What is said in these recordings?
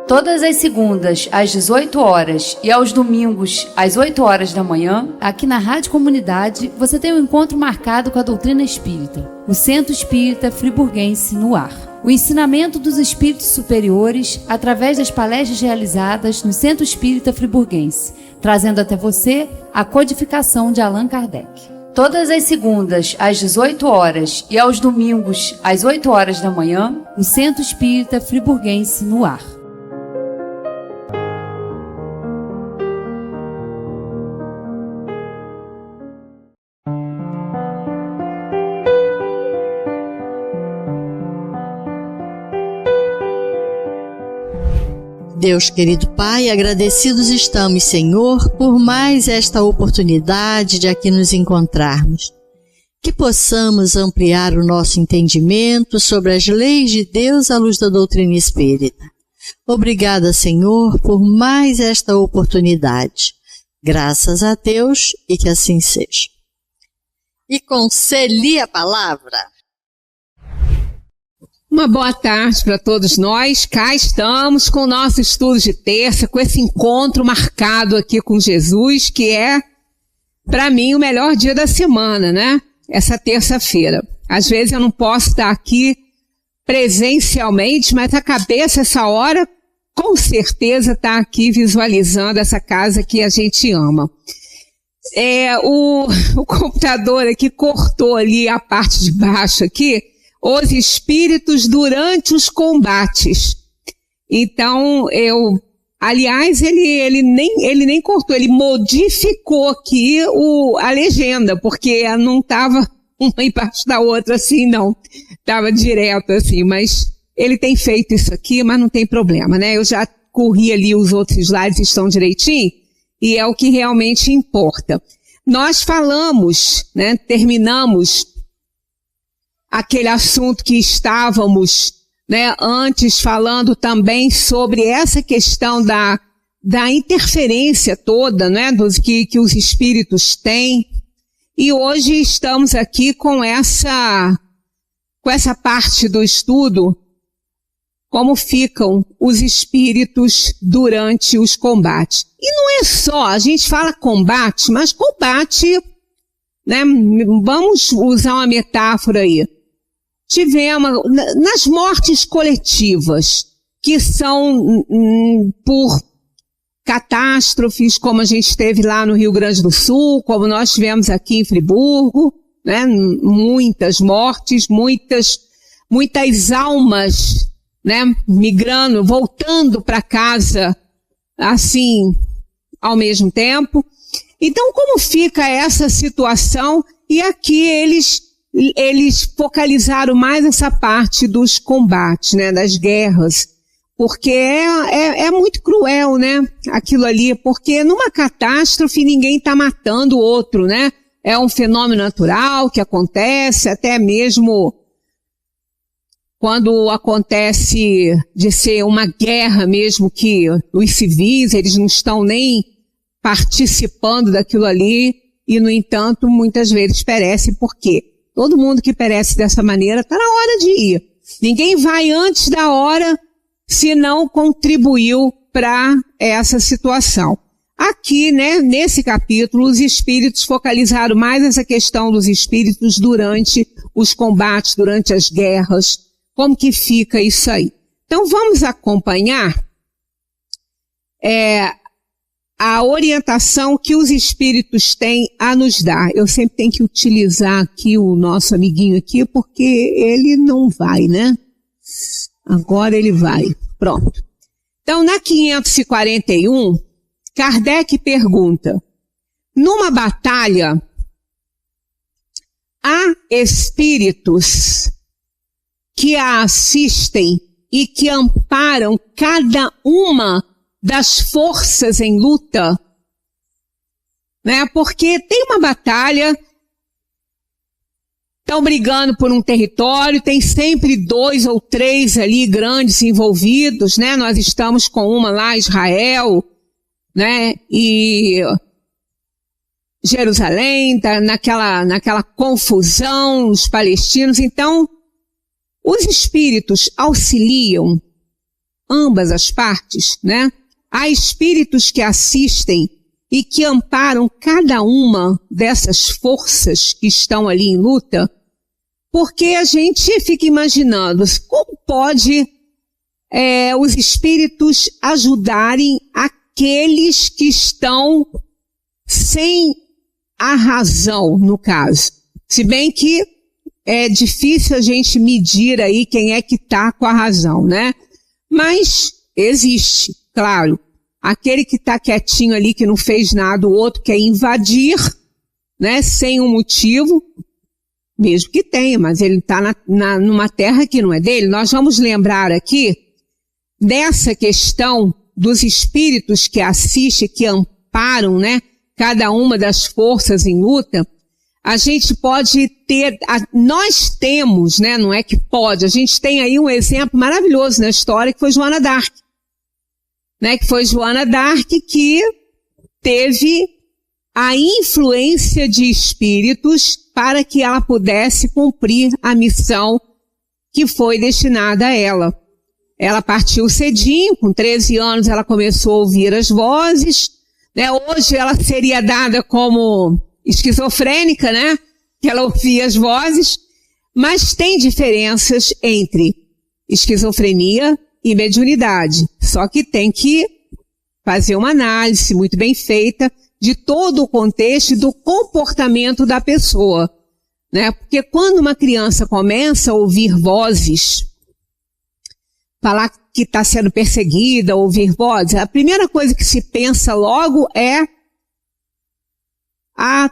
Todas as segundas, às 18 horas e aos domingos, às 8 horas da manhã, aqui na Rádio Comunidade, você tem um encontro marcado com a doutrina espírita, o Centro Espírita Friburguense no ar. O ensinamento dos espíritos superiores através das palestras realizadas no Centro Espírita Friburguense, trazendo até você a codificação de Allan Kardec. Todas as segundas, às 18 horas e aos domingos, às 8 horas da manhã, o Centro Espírita Friburguense no ar. Deus querido Pai, agradecidos estamos, Senhor, por mais esta oportunidade de aqui nos encontrarmos. Que possamos ampliar o nosso entendimento sobre as leis de Deus à luz da doutrina espírita. Obrigada, Senhor, por mais esta oportunidade. Graças a Deus e que assim seja. E conceli a palavra. Uma boa tarde para todos nós. Cá estamos com o nosso estudo de terça, com esse encontro marcado aqui com Jesus, que é, para mim, o melhor dia da semana, né? Essa terça-feira. Às vezes eu não posso estar aqui presencialmente, mas a cabeça, essa hora, com certeza está aqui visualizando essa casa que a gente ama. O computador aqui cortou ali a parte de baixo aqui, os espíritos durante os combates. Então, aliás, ele nem cortou, ele modificou aqui a legenda, porque não estava uma embaixo da outra assim, não. Estava direto assim, mas ele tem feito isso aqui, mas não tem problema, né? Eu já corri ali, os outros slides estão direitinho, e é o que realmente importa. Nós falamos, né, terminamos aquele assunto que estávamos, né, antes falando também sobre essa questão da interferência toda, né, que os espíritos têm. E hoje estamos aqui com essa parte do estudo, como ficam os espíritos durante os combates. E não é só, a gente fala combate, mas combate, né, vamos usar uma metáfora aí. Tivemos nas mortes coletivas, que são por catástrofes, como a gente teve lá no Rio Grande do Sul, como nós tivemos aqui em Friburgo, né? Muitas mortes, muitas almas, né? Migrando, voltando para casa, assim, ao mesmo tempo. Então, como fica essa situação? E aqui eles focalizaram mais essa parte dos combates, né, das guerras, porque é muito cruel, né, aquilo ali, porque numa catástrofe ninguém está matando o outro, né, é um fenômeno natural que acontece, até mesmo quando acontece de ser uma guerra mesmo, que os civis, eles não estão nem participando daquilo ali, e no entanto, muitas vezes perece. Por quê? Todo mundo que perece dessa maneira está na hora de ir. Ninguém vai antes da hora se não contribuiu para essa situação. Aqui, né, nesse capítulo, os espíritos focalizaram mais essa questão dos espíritos durante os combates, durante as guerras. Como que fica isso aí? Então vamos acompanhar a orientação que os espíritos têm a nos dar. Eu sempre tenho que utilizar aqui o nosso amiguinho aqui, porque ele não vai, né? Agora ele vai. Pronto. Então, na 541, Kardec pergunta: numa batalha, há espíritos que a assistem e que amparam cada uma das forças em luta, né? Porque tem uma batalha, estão brigando por um território, tem sempre 2 ou 3 ali grandes envolvidos, né? Nós estamos com uma lá, Israel, né? E Jerusalém, tá naquela confusão, os palestinos. Então, os espíritos auxiliam ambas as partes, né? Há espíritos que assistem e que amparam cada uma dessas forças que estão ali em luta, porque a gente fica imaginando como pode os espíritos ajudarem aqueles que estão sem a razão, no caso. Se bem que é difícil a gente medir aí quem é que está com a razão, né? Mas existe, claro. Aquele que está quietinho ali, que não fez nada, o outro quer invadir, né? Sem um motivo, mesmo que tenha, mas ele está numa terra que não é dele. Nós vamos lembrar aqui dessa questão dos espíritos que assistem, que amparam, né? Cada uma das forças em luta. A gente pode ter, nós temos, né? Não é que pode, a gente tem aí um exemplo maravilhoso na história, que foi Joana d'Arc. Né? Que foi Joana d'Arc que teve a influência de espíritos para que ela pudesse cumprir a missão que foi destinada a ela. Ela partiu cedinho, com 13 anos ela começou a ouvir as vozes, né? Hoje ela seria dada como esquizofrênica, né? Que ela ouvia as vozes, mas tem diferenças entre esquizofrenia e mediunidade. Só que tem que fazer uma análise muito bem feita de todo o contexto e do comportamento da pessoa, né? Porque quando uma criança começa a ouvir vozes, falar que está sendo perseguida, ouvir vozes, a primeira coisa que se pensa logo é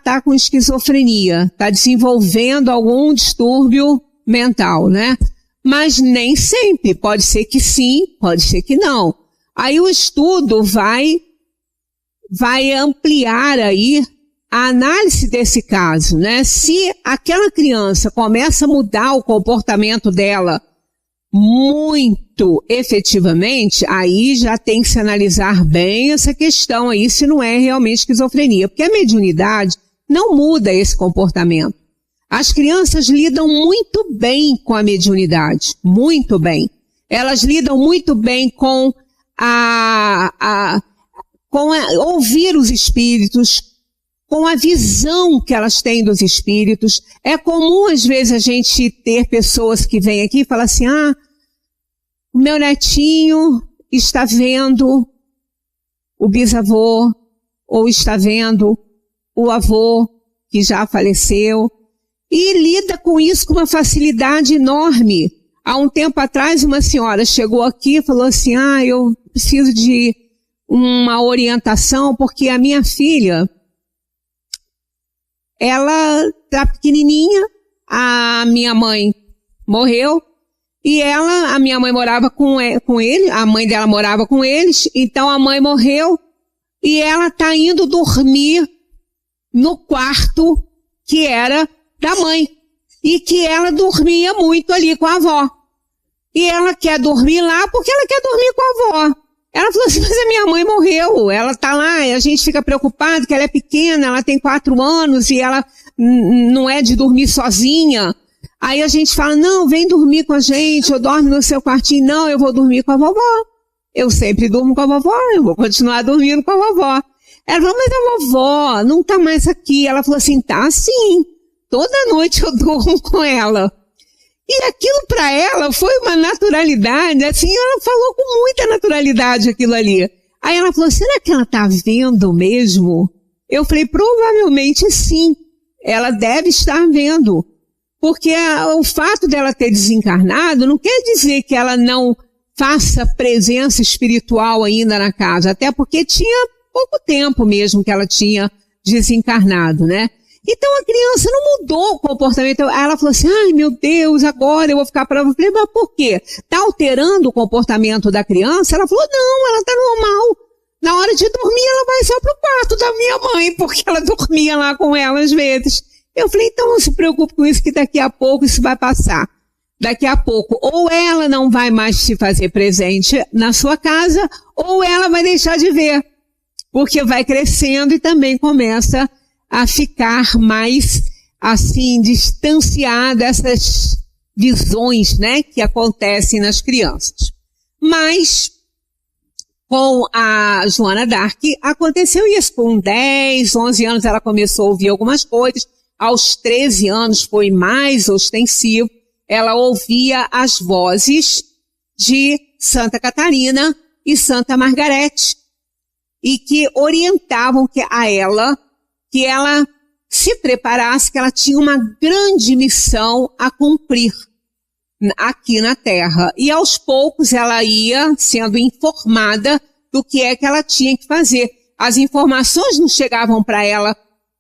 tá com esquizofrenia, está desenvolvendo algum distúrbio mental, né? Mas nem sempre, pode ser que sim, pode ser que não. Aí o estudo vai ampliar aí a análise desse caso, né? Se aquela criança começa a mudar o comportamento dela muito efetivamente, aí já tem que se analisar bem essa questão aí, se não é realmente esquizofrenia. Porque a mediunidade não muda esse comportamento. As crianças lidam muito bem com a mediunidade, muito bem. Elas lidam muito bem com ouvir os espíritos, com a visão que elas têm dos espíritos. É comum, às vezes, a gente ter pessoas que vêm aqui e falam assim, o meu netinho está vendo o bisavô, ou está vendo o avô que já faleceu, e lida com isso com uma facilidade enorme. Há um tempo atrás, uma senhora chegou aqui e falou assim, eu preciso de uma orientação, porque a minha filha, ela está pequenininha, a minha mãe morreu, e a minha mãe morava com ele, a mãe dela morava com eles, então a mãe morreu, e ela está indo dormir no quarto que era da mãe, e que ela dormia muito ali com a avó. E ela quer dormir lá porque ela quer dormir com a avó. Ela falou assim, mas a minha mãe morreu, ela tá lá, e a gente fica preocupado que ela é pequena, ela tem 4 anos e ela não é de dormir sozinha. Aí a gente fala, não, vem dormir com a gente, eu dormo no seu quartinho. Não, eu vou dormir com a vovó. Eu sempre durmo com a vovó, eu vou continuar dormindo com a vovó. Ela falou, mas a vovó não tá mais aqui. Ela falou assim, tá sim, toda noite eu durmo com ela. E aquilo para ela foi uma naturalidade, assim, ela falou com muita naturalidade aquilo ali. Aí ela falou, será que ela tá vendo mesmo? Eu falei, provavelmente sim, ela deve estar vendo. Porque o fato dela ter desencarnado não quer dizer que ela não faça presença espiritual ainda na casa, até porque tinha pouco tempo mesmo que ela tinha desencarnado, né? Então a criança não mudou o comportamento. Aí ela falou assim, ai meu Deus, agora eu vou ficar para... Eu falei, mas por quê? Tá alterando o comportamento da criança? Ela falou, não, ela tá normal. Na hora de dormir ela vai só pro quarto da minha mãe, porque ela dormia lá com ela às vezes. Eu falei, então não se preocupe com isso, que daqui a pouco isso vai passar. Daqui a pouco, ou ela não vai mais se fazer presente na sua casa, ou ela vai deixar de ver. Porque vai crescendo e também começa a ficar mais, assim, distanciada dessas visões, né, que acontecem nas crianças. Mas Com a Joana d'Arc aconteceu isso. Com 10, 11 anos ela começou a ouvir algumas coisas. Aos 13 anos foi mais ostensivo. Ela ouvia as vozes de Santa Catarina e Santa Margarete, e que orientavam a ela que ela se preparasse, que ela tinha uma grande missão a cumprir aqui na Terra. E aos poucos ela ia sendo informada do que é que ela tinha que fazer. As informações não chegavam para ela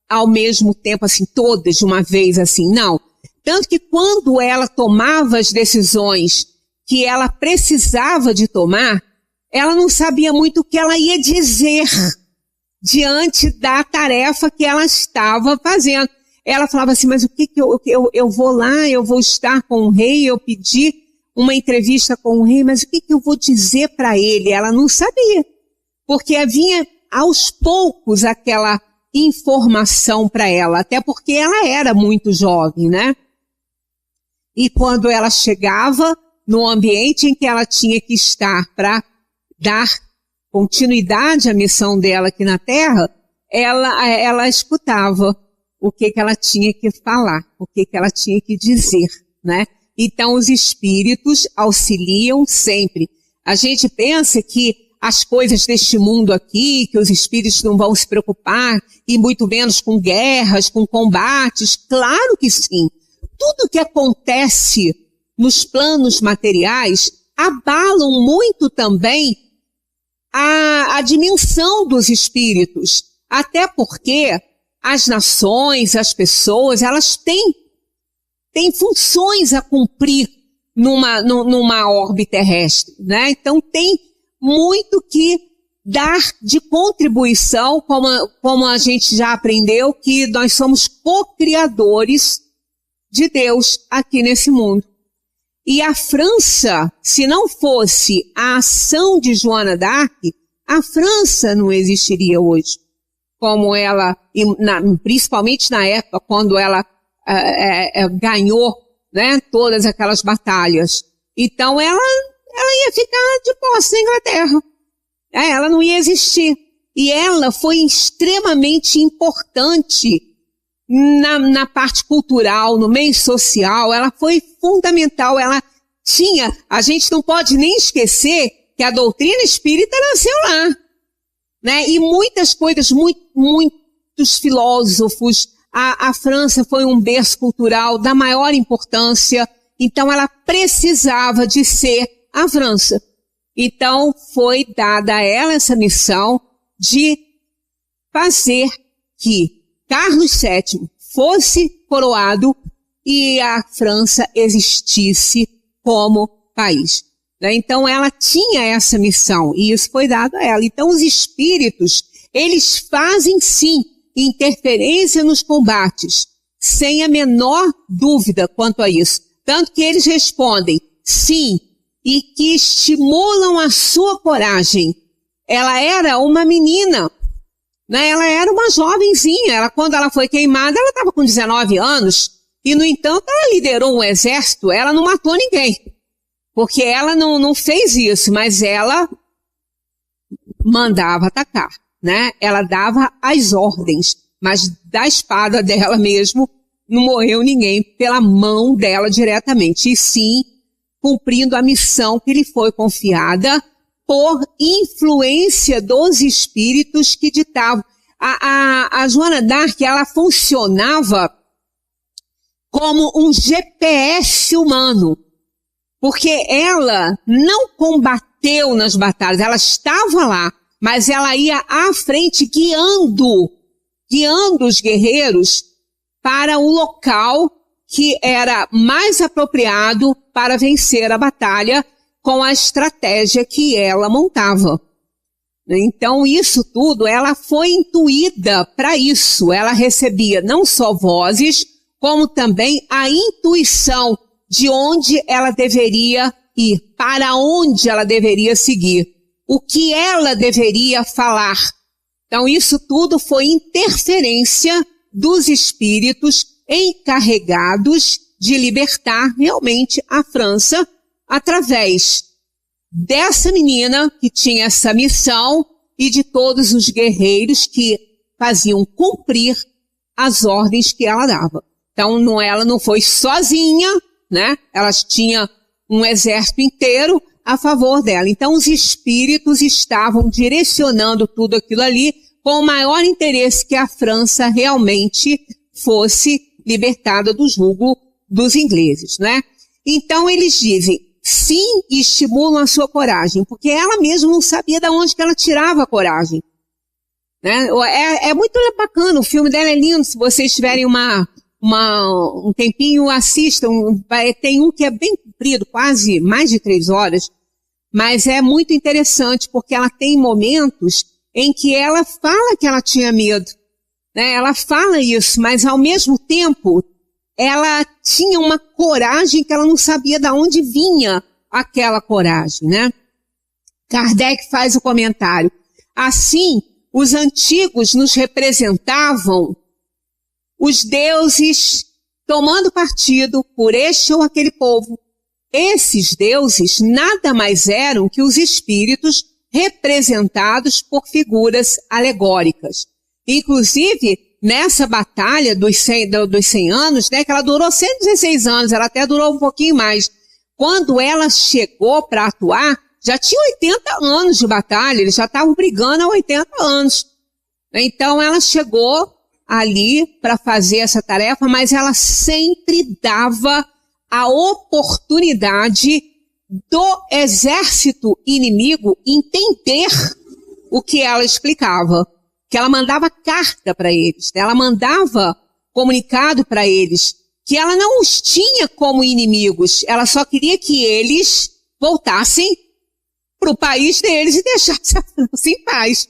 ao mesmo tempo, assim, todas de uma vez, assim, não. Tanto que quando ela tomava as decisões que ela precisava de tomar, ela não sabia muito o que ela ia dizer diante da tarefa que ela estava fazendo. Ela falava assim, mas o que eu vou lá, eu vou estar com o rei, eu pedi uma entrevista com o rei, mas o que eu vou dizer para ele? Ela não sabia, porque vinha aos poucos aquela informação para ela, até porque ela era muito jovem, né? E quando ela chegava no ambiente em que ela tinha que estar para dar continuidade à missão dela aqui na Terra, ela escutava o que ela tinha que falar, o que ela tinha que dizer, né? Então os espíritos auxiliam sempre. A gente pensa que as coisas deste mundo aqui, que os espíritos não vão se preocupar, e muito menos com guerras, com combates, claro que sim. Tudo que acontece nos planos materiais abalam muito também a dimensão dos espíritos, até porque as nações, as pessoas, elas têm funções a cumprir numa órbita terrestre, né? Então tem muito que dar de contribuição, como a gente já aprendeu, que nós somos co-criadores de Deus aqui nesse mundo. E a França, se não fosse a ação de Joana d'Arc, a França não existiria hoje. Como ela, principalmente na época, quando ela ganhou, né, todas aquelas batalhas. Então ela ia ficar de posse na Inglaterra. Ela não ia existir. E ela foi extremamente importante na parte cultural, no meio social. Ela foi fundamental. A gente não pode nem esquecer que a doutrina espírita nasceu lá, né? E muitas coisas, muitos filósofos, a França foi um berço cultural da maior importância, então ela precisava de ser a França. Então foi dada a ela essa missão de fazer que Carlos VII fosse coroado e a França existisse como país. Então ela tinha essa missão e isso foi dado a ela. Então os espíritos, eles fazem sim interferência nos combates, sem a menor dúvida quanto a isso. Tanto que eles respondem sim, e que estimulam a sua coragem. Ela era uma menina, né? Ela era uma jovenzinha. Quando ela foi queimada, ela estava com 19 anos, e no entanto ela liderou um exército, ela não matou ninguém. Porque ela não fez isso, mas ela mandava atacar, né? Ela dava as ordens, mas da espada dela mesmo não morreu ninguém pela mão dela diretamente, e sim cumprindo a missão que lhe foi confiada por influência dos espíritos que ditavam. A Joana d'Arc, ela funcionava como um GPS humano. Porque ela não combateu nas batalhas, ela estava lá, mas ela ia à frente guiando os guerreiros para o local que era mais apropriado para vencer a batalha com a estratégia que ela montava. Então isso tudo, ela foi intuída para isso, ela recebia não só vozes, como também a intuição de onde ela deveria ir, para onde ela deveria seguir, o que ela deveria falar. Então isso tudo foi interferência dos espíritos encarregados de libertar realmente a França através dessa menina que tinha essa missão e de todos os guerreiros que faziam cumprir as ordens que ela dava. Então, ela não foi sozinha, né? Ela tinha um exército inteiro a favor dela. Então, os espíritos estavam direcionando tudo aquilo ali com o maior interesse que a França realmente fosse libertada do jugo dos ingleses, né? Então, eles dizem, sim, estimulam a sua coragem, porque ela mesma não sabia de onde que ela tirava a coragem, né? É muito bacana, o filme dela é lindo, se vocês tiverem um tempinho, assistam. Tem um que é bem comprido, quase mais de 3 horas, mas é muito interessante, porque ela tem momentos em que ela fala que ela tinha medo, né? Ela fala isso, mas ao mesmo tempo, ela tinha uma coragem que ela não sabia de onde vinha aquela coragem, né? Kardec faz o comentário. Assim, os antigos nos representavam os deuses tomando partido por este ou aquele povo. Esses deuses nada mais eram que os espíritos representados por figuras alegóricas. Inclusive, nessa batalha dos 100 anos, né, que ela durou 116 anos, ela até durou um pouquinho mais. Quando ela chegou para atuar, já tinha 80 anos de batalha, eles já estavam brigando há 80 anos. Então, ela chegou ali para fazer essa tarefa, mas ela sempre dava a oportunidade do exército inimigo entender o que ela explicava. Que ela mandava carta para eles, ela mandava comunicado para eles, que ela não os tinha como inimigos, ela só queria que eles voltassem para o país deles e deixassem a França em paz.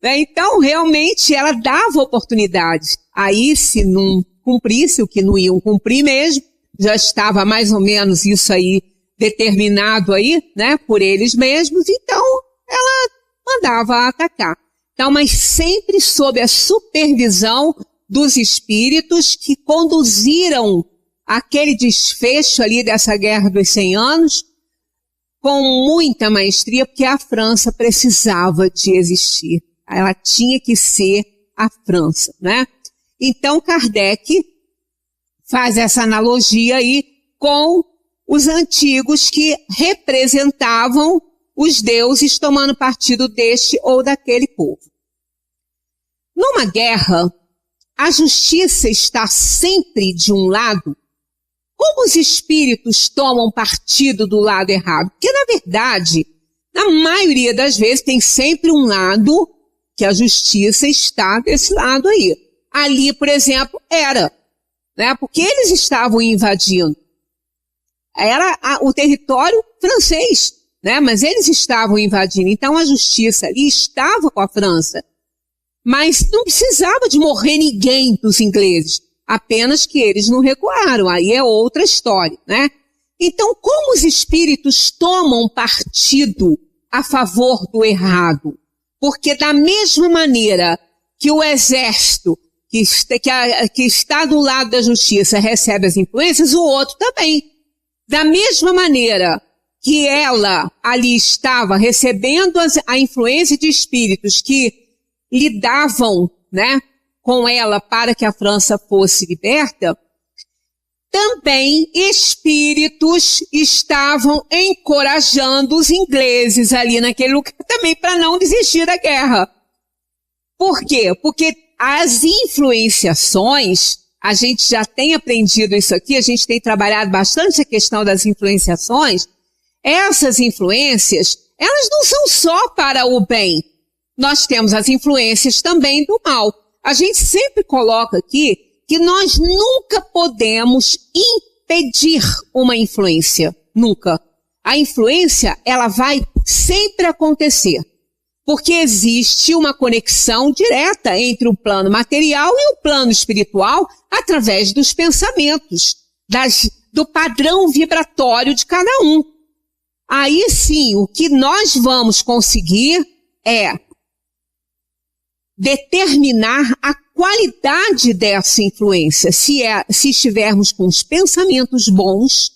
Então, realmente, ela dava oportunidades. Aí, se não cumprisse o que não iam cumprir mesmo, já estava mais ou menos isso aí determinado aí, né, por eles mesmos, então ela mandava atacar. Então, mas sempre sob a supervisão dos espíritos que conduziram aquele desfecho ali dessa Guerra dos 100 anos com muita maestria, porque a França precisava de existir. Ela tinha que ser a França, né? Então, Kardec faz essa analogia aí com os antigos que representavam os deuses tomando partido deste ou daquele povo. Numa guerra, a justiça está sempre de um lado. Como os espíritos tomam partido do lado errado? Porque, na verdade, na maioria das vezes, tem sempre um lado que a justiça está desse lado aí. Ali, por exemplo, era, né? Porque eles estavam invadindo. Era o território francês, né? Mas eles estavam invadindo. Então, a justiça ali estava com a França. Mas não precisava de morrer ninguém dos ingleses. Apenas que eles não recuaram. Aí é outra história, né? Então, como os espíritos tomam partido a favor do errado? Porque da mesma maneira que o exército que está do lado da justiça recebe as influências, o outro também. Da mesma maneira que ela ali estava recebendo a influência de espíritos que lidavam, né, com ela para que a França fosse liberta, também espíritos estavam encorajando os ingleses ali naquele lugar também para não desistir da guerra. Por quê? Porque as influenciações, a gente já tem aprendido isso aqui, a gente tem trabalhado bastante a questão das influenciações. Essas influências, elas não são só para o bem. Nós temos as influências também do mal. A gente sempre coloca aqui que nós nunca podemos impedir uma influência. Nunca. A influência, ela vai sempre acontecer. Porque existe uma conexão direta entre o plano material e o plano espiritual através dos pensamentos, do padrão vibratório de cada um. Aí sim, o que nós vamos conseguir é determinar a qualidade dessa influência. Se estivermos com os pensamentos bons,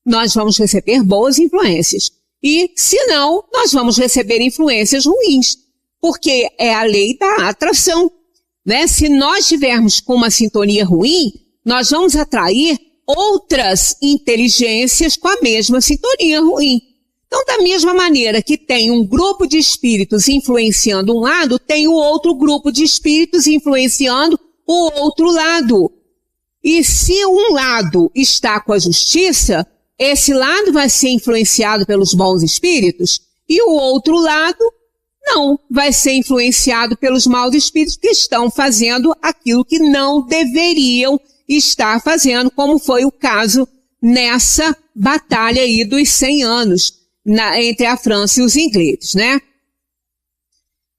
nós vamos receber boas influências. E, se não, nós vamos receber influências ruins, porque é a lei da atração, né? Se nós tivermos com uma sintonia ruim, nós vamos atrair outras inteligências com a mesma sintonia ruim. Então, da mesma maneira que tem um grupo de espíritos influenciando um lado, tem o outro grupo de espíritos influenciando o outro lado. E se um lado está com a justiça, esse lado vai ser influenciado pelos bons espíritos e o outro lado não vai ser influenciado pelos maus espíritos que estão fazendo aquilo que não deveriam estar fazendo, como foi o caso nessa batalha aí dos 100 anos entre a França e os ingleses, né?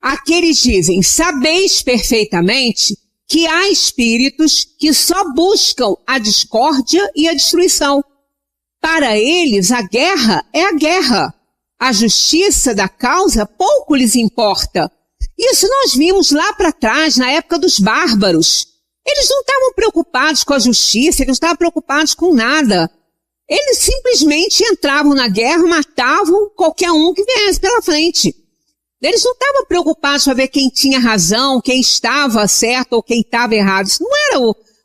Aqui eles dizem, sabeis perfeitamente que há espíritos que só buscam a discórdia e a destruição. Para eles, a guerra é a guerra. A justiça da causa pouco lhes importa. Isso nós vimos lá para trás, na época dos bárbaros. Eles não estavam preocupados com a justiça, eles não estavam preocupados com nada. Eles simplesmente entravam na guerra, matavam qualquer um que viesse pela frente. Eles não estavam preocupados para ver quem tinha razão, quem estava certo ou quem estava errado. Isso não era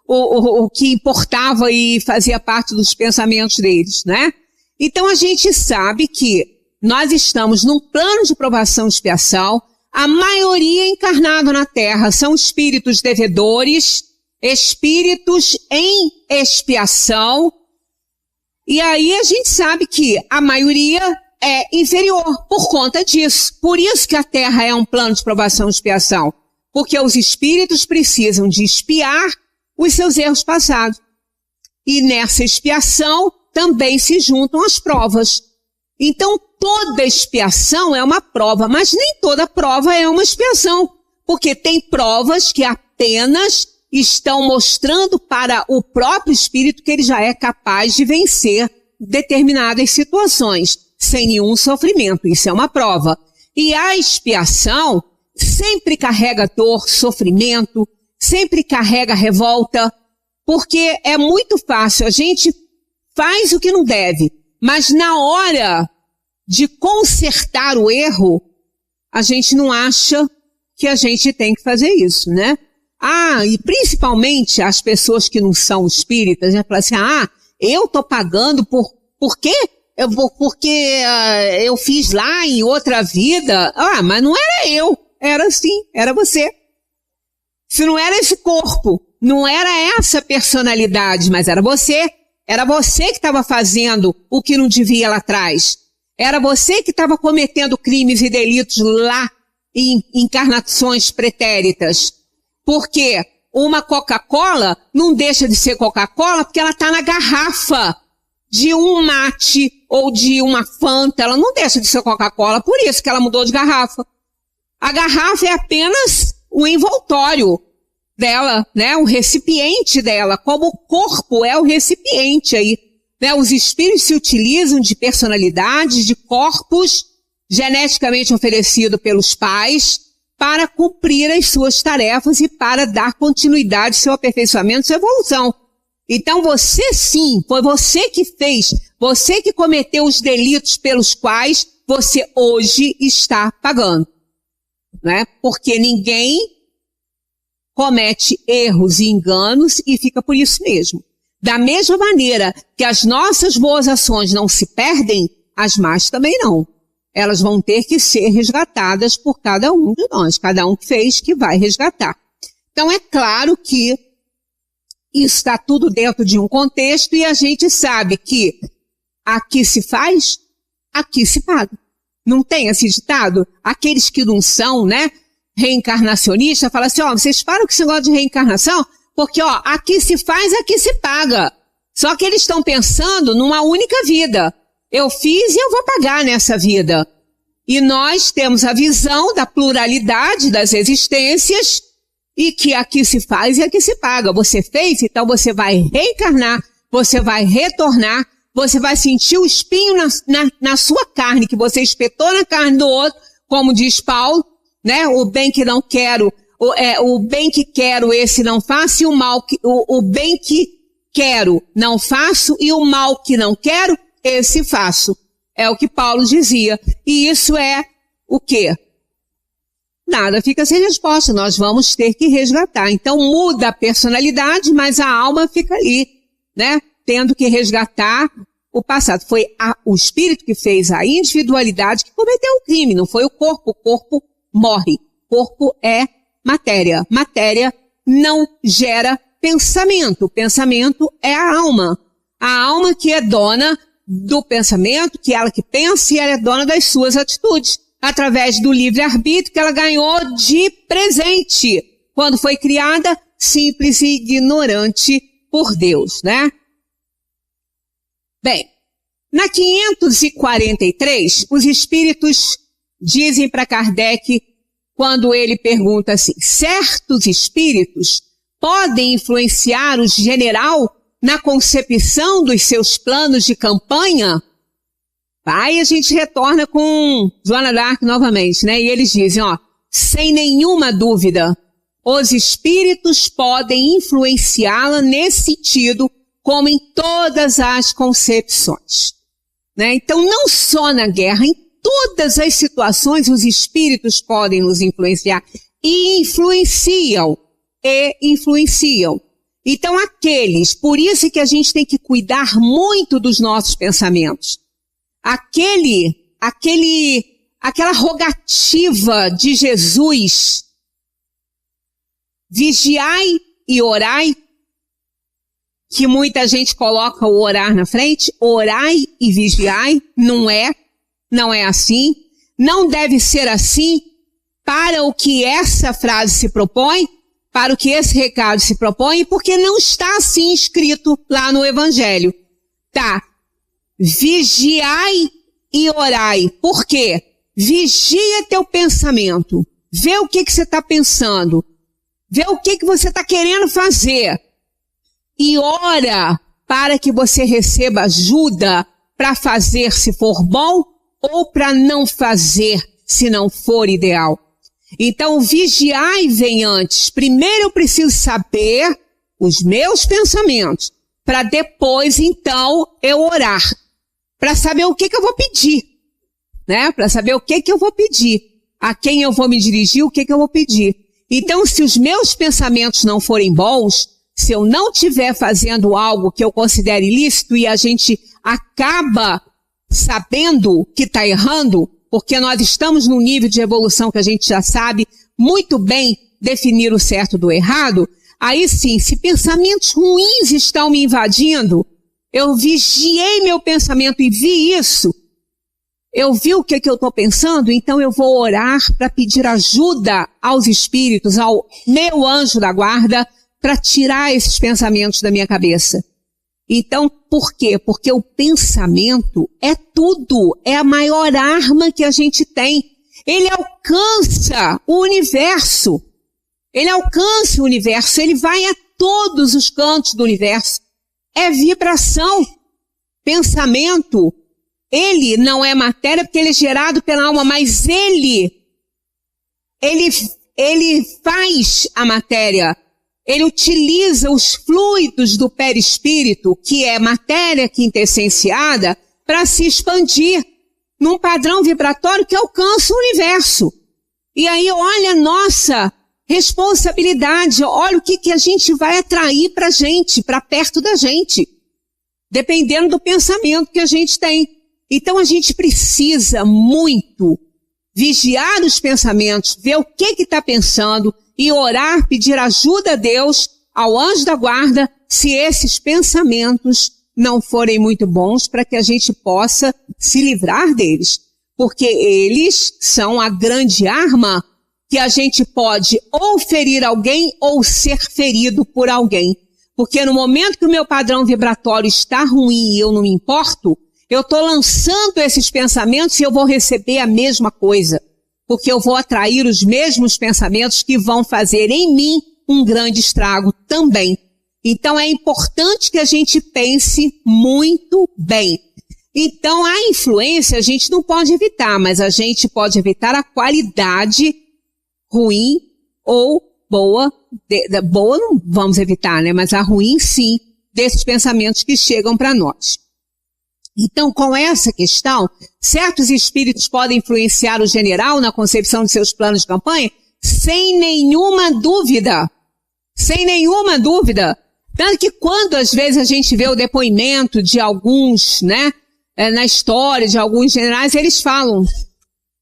o que importava e fazia parte dos pensamentos deles, né? Então a gente sabe que nós estamos num plano de provação e expiação. A maioria encarnado na Terra são espíritos devedores, espíritos em expiação. E aí a gente sabe que a maioria é inferior por conta disso. Por isso que a Terra é um plano de provação e expiação. Porque os espíritos precisam de expiar os seus erros passados. E nessa expiação também se juntam as provas. Então toda expiação é uma prova, mas nem toda prova é uma expiação. Porque tem provas que apenas estão mostrando para o próprio espírito que ele já é capaz de vencer determinadas situações, sem nenhum sofrimento. Isso é uma prova. E a expiação sempre carrega dor, sofrimento, sempre carrega revolta, porque é muito fácil. A gente faz o que não deve, mas na hora de consertar o erro, a gente não acha que a gente tem que fazer isso, né? E principalmente as pessoas que não são espíritas, já falam assim, eu tô pagando por quê? Porque eu fiz lá em outra vida. Mas não era eu, era sim, era você. Se não era esse corpo, não era essa personalidade, mas era você. Era você que estava fazendo o que não devia lá atrás. Era você que estava cometendo crimes e delitos lá em encarnações pretéritas. Porque uma Coca-Cola não deixa de ser Coca-Cola porque ela está na garrafa de um mate ou de uma Fanta. Ela não deixa de ser Coca-Cola, por isso que ela mudou de garrafa. A garrafa é apenas o envoltório dela, né? O recipiente dela, como o corpo é o recipiente aí, né? Os espíritos se utilizam de personalidades, de corpos geneticamente oferecidos pelos pais, para cumprir as suas tarefas e para dar continuidade ao seu aperfeiçoamento, sua evolução. Então você sim, foi você que fez, você que cometeu os delitos pelos quais você hoje está pagando, né? Porque ninguém comete erros e enganos e fica por isso mesmo. Da mesma maneira que as nossas boas ações não se perdem, as más também não. Elas vão ter que ser resgatadas por cada um de nós. Cada um que fez que vai resgatar. Então é claro que isso está tudo dentro de um contexto e a gente sabe que aqui se faz, aqui se paga. Não tem esse ditado? Aqueles que não são, né, reencarnacionistas, falam assim, vocês param com esse negócio de reencarnação, porque, aqui se faz, aqui se paga. Só que eles estão pensando numa única vida. Eu fiz e eu vou pagar nessa vida. E nós temos a visão da pluralidade das existências e que aqui se faz e aqui se paga. Você fez, então você vai reencarnar, você vai retornar, você vai sentir o espinho na sua carne, que você espetou na carne do outro, como diz Paulo, né? O bem que não quero, o bem que quero esse não faço, e o bem que quero não faço, e o mal que não quero esse faço. É o que Paulo dizia. E isso é o quê? Nada fica sem resposta, nós vamos ter que resgatar. Então muda a personalidade, mas a alma fica ali, né? Tendo que resgatar o passado. Foi o espírito que fez a individualidade que cometeu o crime, não foi o corpo morre. O corpo é matéria. Matéria não gera pensamento. O pensamento é a alma. A alma que é dona do pensamento, que ela que pensa e ela é dona das suas atitudes. Através do livre-arbítrio que ela ganhou de presente, quando foi criada simples e ignorante por Deus, né? Bem, na 543, os espíritos dizem para Kardec, quando ele pergunta assim, certos espíritos podem influenciar o general na concepção dos seus planos de campanha? Aí a gente retorna com Joana d'Arc novamente, né? E eles dizem, sem nenhuma dúvida, os espíritos podem influenciá-la nesse sentido, como em todas as concepções, né? Então, não só na guerra, em todas as situações, os espíritos podem nos influenciar e influenciam. Então, por isso que a gente tem que cuidar muito dos nossos pensamentos. Aquela rogativa de Jesus, vigiai e orai, que muita gente coloca o orar na frente, orai e vigiai, não é assim, não deve ser assim para o que essa frase se propõe, para o que esse recado se propõe, porque não está assim escrito lá no Evangelho. Tá? Vigiai e orai. Por quê? Vigia teu pensamento. Vê o que você está pensando. Vê o que você está querendo fazer. E ora para que você receba ajuda para fazer se for bom ou para não fazer se não for ideal. Então, vigiai vem antes. Primeiro eu preciso saber os meus pensamentos, para depois, então, eu orar. Para saber o que eu vou pedir, né? Para saber o que eu vou pedir, a quem eu vou me dirigir, o que eu vou pedir. Então, se os meus pensamentos não forem bons, se eu não estiver fazendo algo que eu considere ilícito e a gente acaba sabendo que está errando, porque nós estamos num nível de evolução que a gente já sabe muito bem definir o certo do errado, aí sim, se pensamentos ruins estão me invadindo, eu vigiei meu pensamento e vi isso. Eu vi o que eu estou pensando, então eu vou orar para pedir ajuda aos espíritos, ao meu anjo da guarda, para tirar esses pensamentos da minha cabeça. Então, por quê? Porque o pensamento é tudo, é a maior arma que a gente tem. Ele alcança o universo. Ele vai a todos os cantos do universo. É vibração. Pensamento, ele não é matéria porque ele é gerado pela alma, mas ele faz a matéria. Ele utiliza os fluidos do perispírito, que é matéria quintessenciada, para se expandir num padrão vibratório que alcança o universo. E aí olha a nossa responsabilidade, olha o que a gente vai atrair para a gente, para perto da gente, dependendo do pensamento que a gente tem. Então a gente precisa muito vigiar os pensamentos, ver o que está pensando e orar, pedir ajuda a Deus, ao anjo da guarda, se esses pensamentos não forem muito bons, para que a gente possa se livrar deles. Porque eles são a grande arma que a gente pode ou ferir alguém ou ser ferido por alguém. Porque no momento que o meu padrão vibratório está ruim e eu não me importo, eu estou lançando esses pensamentos e eu vou receber a mesma coisa. Porque eu vou atrair os mesmos pensamentos que vão fazer em mim um grande estrago também. Então é importante que a gente pense muito bem. Então a influência a gente não pode evitar, mas a gente pode evitar a qualidade ruim ou boa. Boa não vamos evitar, né? Mas a ruim sim, desses pensamentos que chegam para nós. Então, com essa questão, certos espíritos podem influenciar o general na concepção de seus planos de campanha? Sem nenhuma dúvida. Sem nenhuma dúvida. Tanto que quando, às vezes, a gente vê o depoimento de alguns, né, na história de alguns generais, eles falam,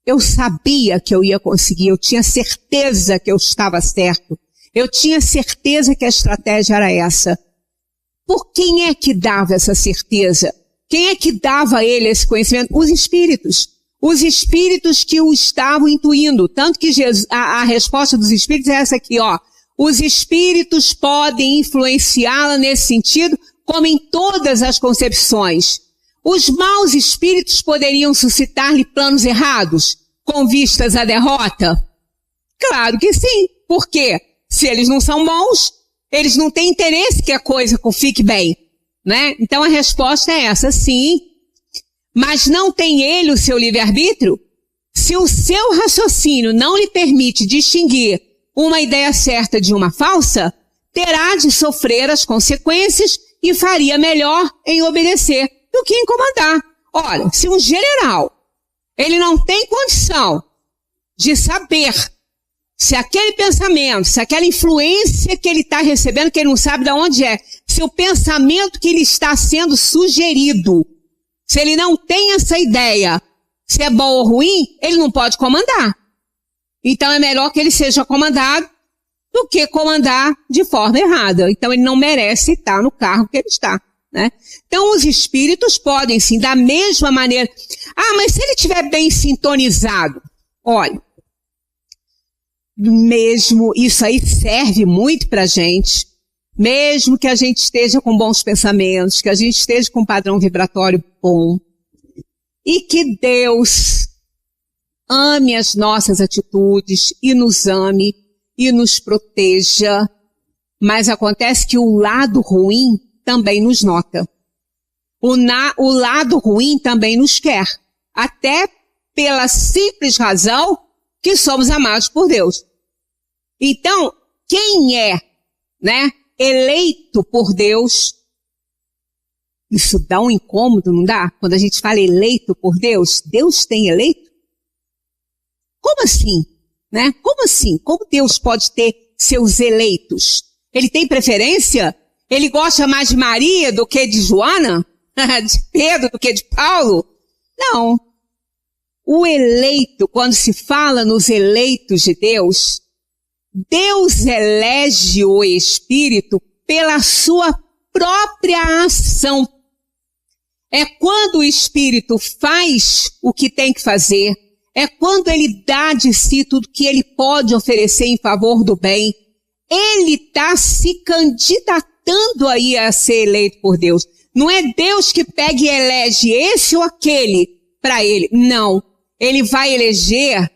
eu sabia que eu ia conseguir, eu tinha certeza que eu estava certo. Eu tinha certeza que a estratégia era essa. Por quem é que dava essa certeza? Quem é que dava a ele esse conhecimento? Os espíritos. Os espíritos que o estavam intuindo. Tanto que a resposta dos espíritos é essa aqui, ó. Os espíritos podem influenciá-la nesse sentido, como em todas as concepções. Os maus espíritos poderiam suscitar-lhe planos errados, com vistas à derrota? Claro que sim. Por quê? Se eles não são bons, eles não têm interesse que a coisa fique bem. Né? Então a resposta é essa, sim. Mas não tem ele o seu livre-arbítrio? Se o seu raciocínio não lhe permite distinguir uma ideia certa de uma falsa, terá de sofrer as consequências e faria melhor em obedecer do que em comandar. Olha, se um general, ele não tem condição de saber se aquele pensamento, se aquela influência que ele está recebendo, que ele não sabe de onde é, se o pensamento que lhe está sendo sugerido, se ele não tem essa ideia, se é bom ou ruim, ele não pode comandar. Então é melhor que ele seja comandado do que comandar de forma errada. Então ele não merece estar no cargo que ele está, né? Então os espíritos podem sim, da mesma maneira. Ah, mas se ele estiver bem sintonizado, olha, mesmo isso aí serve muito pra gente, mesmo que a gente esteja com bons pensamentos, que a gente esteja com um padrão vibratório bom, e que Deus ame as nossas atitudes e nos ame e nos proteja, mas acontece que o lado ruim também nos nota. O lado ruim também nos quer, até pela simples razão que somos amados por Deus. Então, quem é, né, eleito por Deus, isso dá um incômodo, não dá? Quando a gente fala eleito por Deus, Deus tem eleito? Como assim? Né? Como assim? Como Deus pode ter seus eleitos? Ele tem preferência? Ele gosta mais de Maria do que de Joana? De Pedro do que de Paulo? Não. O eleito, quando se fala nos eleitos de Deus, Deus elege o espírito pela sua própria ação. É quando o espírito faz o que tem que fazer, é quando ele dá de si tudo que ele pode oferecer em favor do bem. Ele está se candidatando aí a ser eleito por Deus. Não é Deus que pega e elege esse ou aquele para ele. Não. Ele vai eleger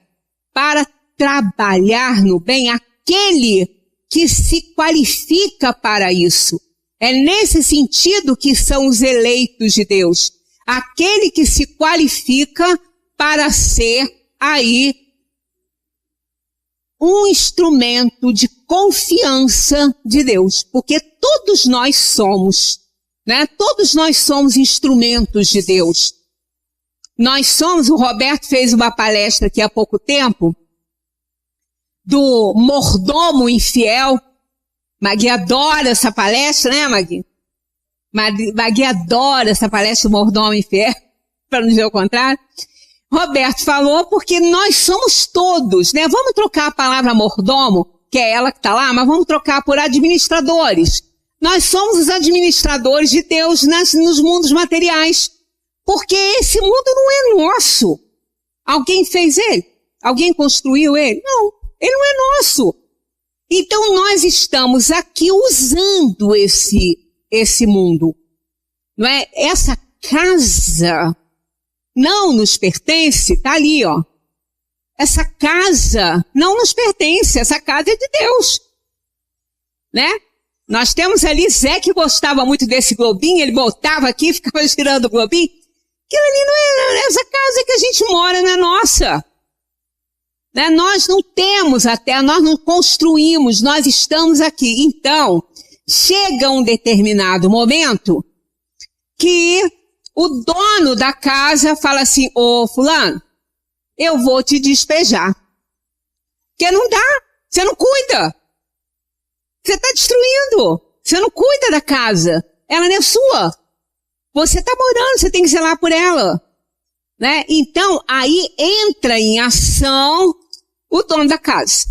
para trabalhar no bem aquele que se qualifica para isso. É nesse sentido que são os eleitos de Deus. Aquele que se qualifica para ser aí um instrumento de confiança de Deus. Porque todos nós somos, né? Todos nós somos instrumentos de Deus. Nós somos, o Roberto fez uma palestra aqui há pouco tempo, do mordomo infiel. Magui adora essa palestra, né, Magui? Magui adora essa palestra do mordomo infiel, para não dizer o contrário. Roberto falou porque nós somos todos, né? Vamos trocar a palavra mordomo, que é ela que está lá, mas vamos trocar por administradores. Nós somos os administradores de Deus nos mundos materiais. Porque esse mundo não é nosso. Alguém fez ele? Alguém construiu ele? Não, ele não é nosso. Então nós estamos aqui usando esse mundo. Não é? Essa casa não nos pertence, tá ali, ó. Essa casa não nos pertence, essa casa é de Deus. Né? Nós temos ali Zé que gostava muito desse globinho, ele botava aqui, ficava girando o globinho. Aquilo ali não é, essa casa que a gente mora não é nossa. Né? Nós não temos a terra, nós não construímos, nós estamos aqui. Então, chega um determinado momento que o dono da casa fala assim, ô fulano, eu vou te despejar. Porque não dá, você não cuida. Você está destruindo, você não cuida da casa, ela não é sua. Você está morando, você tem que zelar por ela. Né? Então, aí entra em ação o dono da casa.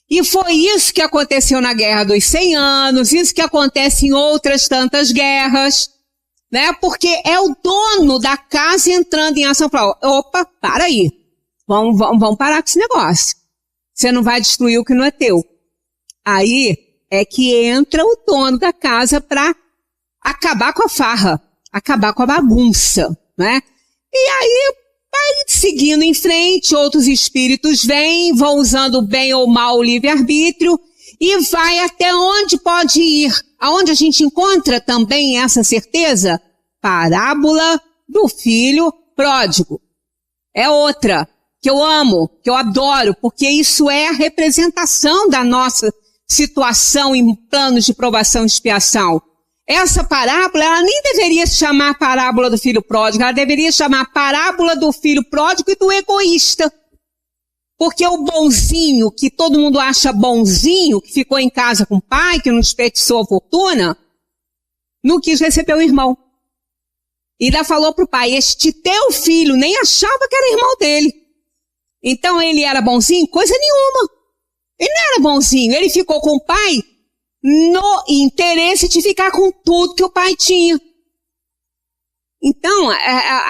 E foi isso que aconteceu na Guerra dos 100 Anos, isso que acontece em outras tantas guerras, né? Porque é o dono da casa entrando em ação para opa, para aí, vamos parar com esse negócio. Você não vai destruir o que não é teu. Aí é que entra o dono da casa para acabar com a farra, acabar com a bagunça, né? E aí vai seguindo em frente, outros espíritos vêm, vão usando bem ou mal o livre-arbítrio e vai até onde pode ir. Aonde a gente encontra também essa certeza? Parábola do filho pródigo. É outra que eu amo, que eu adoro, porque isso é a representação da nossa situação em planos de provação e expiação. Essa parábola, ela nem deveria se chamar parábola do filho pródigo, ela deveria chamar parábola do filho pródigo e do egoísta. Porque o bonzinho, que todo mundo acha bonzinho, que ficou em casa com o pai, que não desperdiçou a fortuna, não quis receber o irmão. E ainda falou pro pai, este teu filho nem achava que era irmão dele. Então ele era bonzinho? Coisa nenhuma. Ele não era bonzinho, ele ficou com o pai no interesse de ficar com tudo que o pai tinha. Então,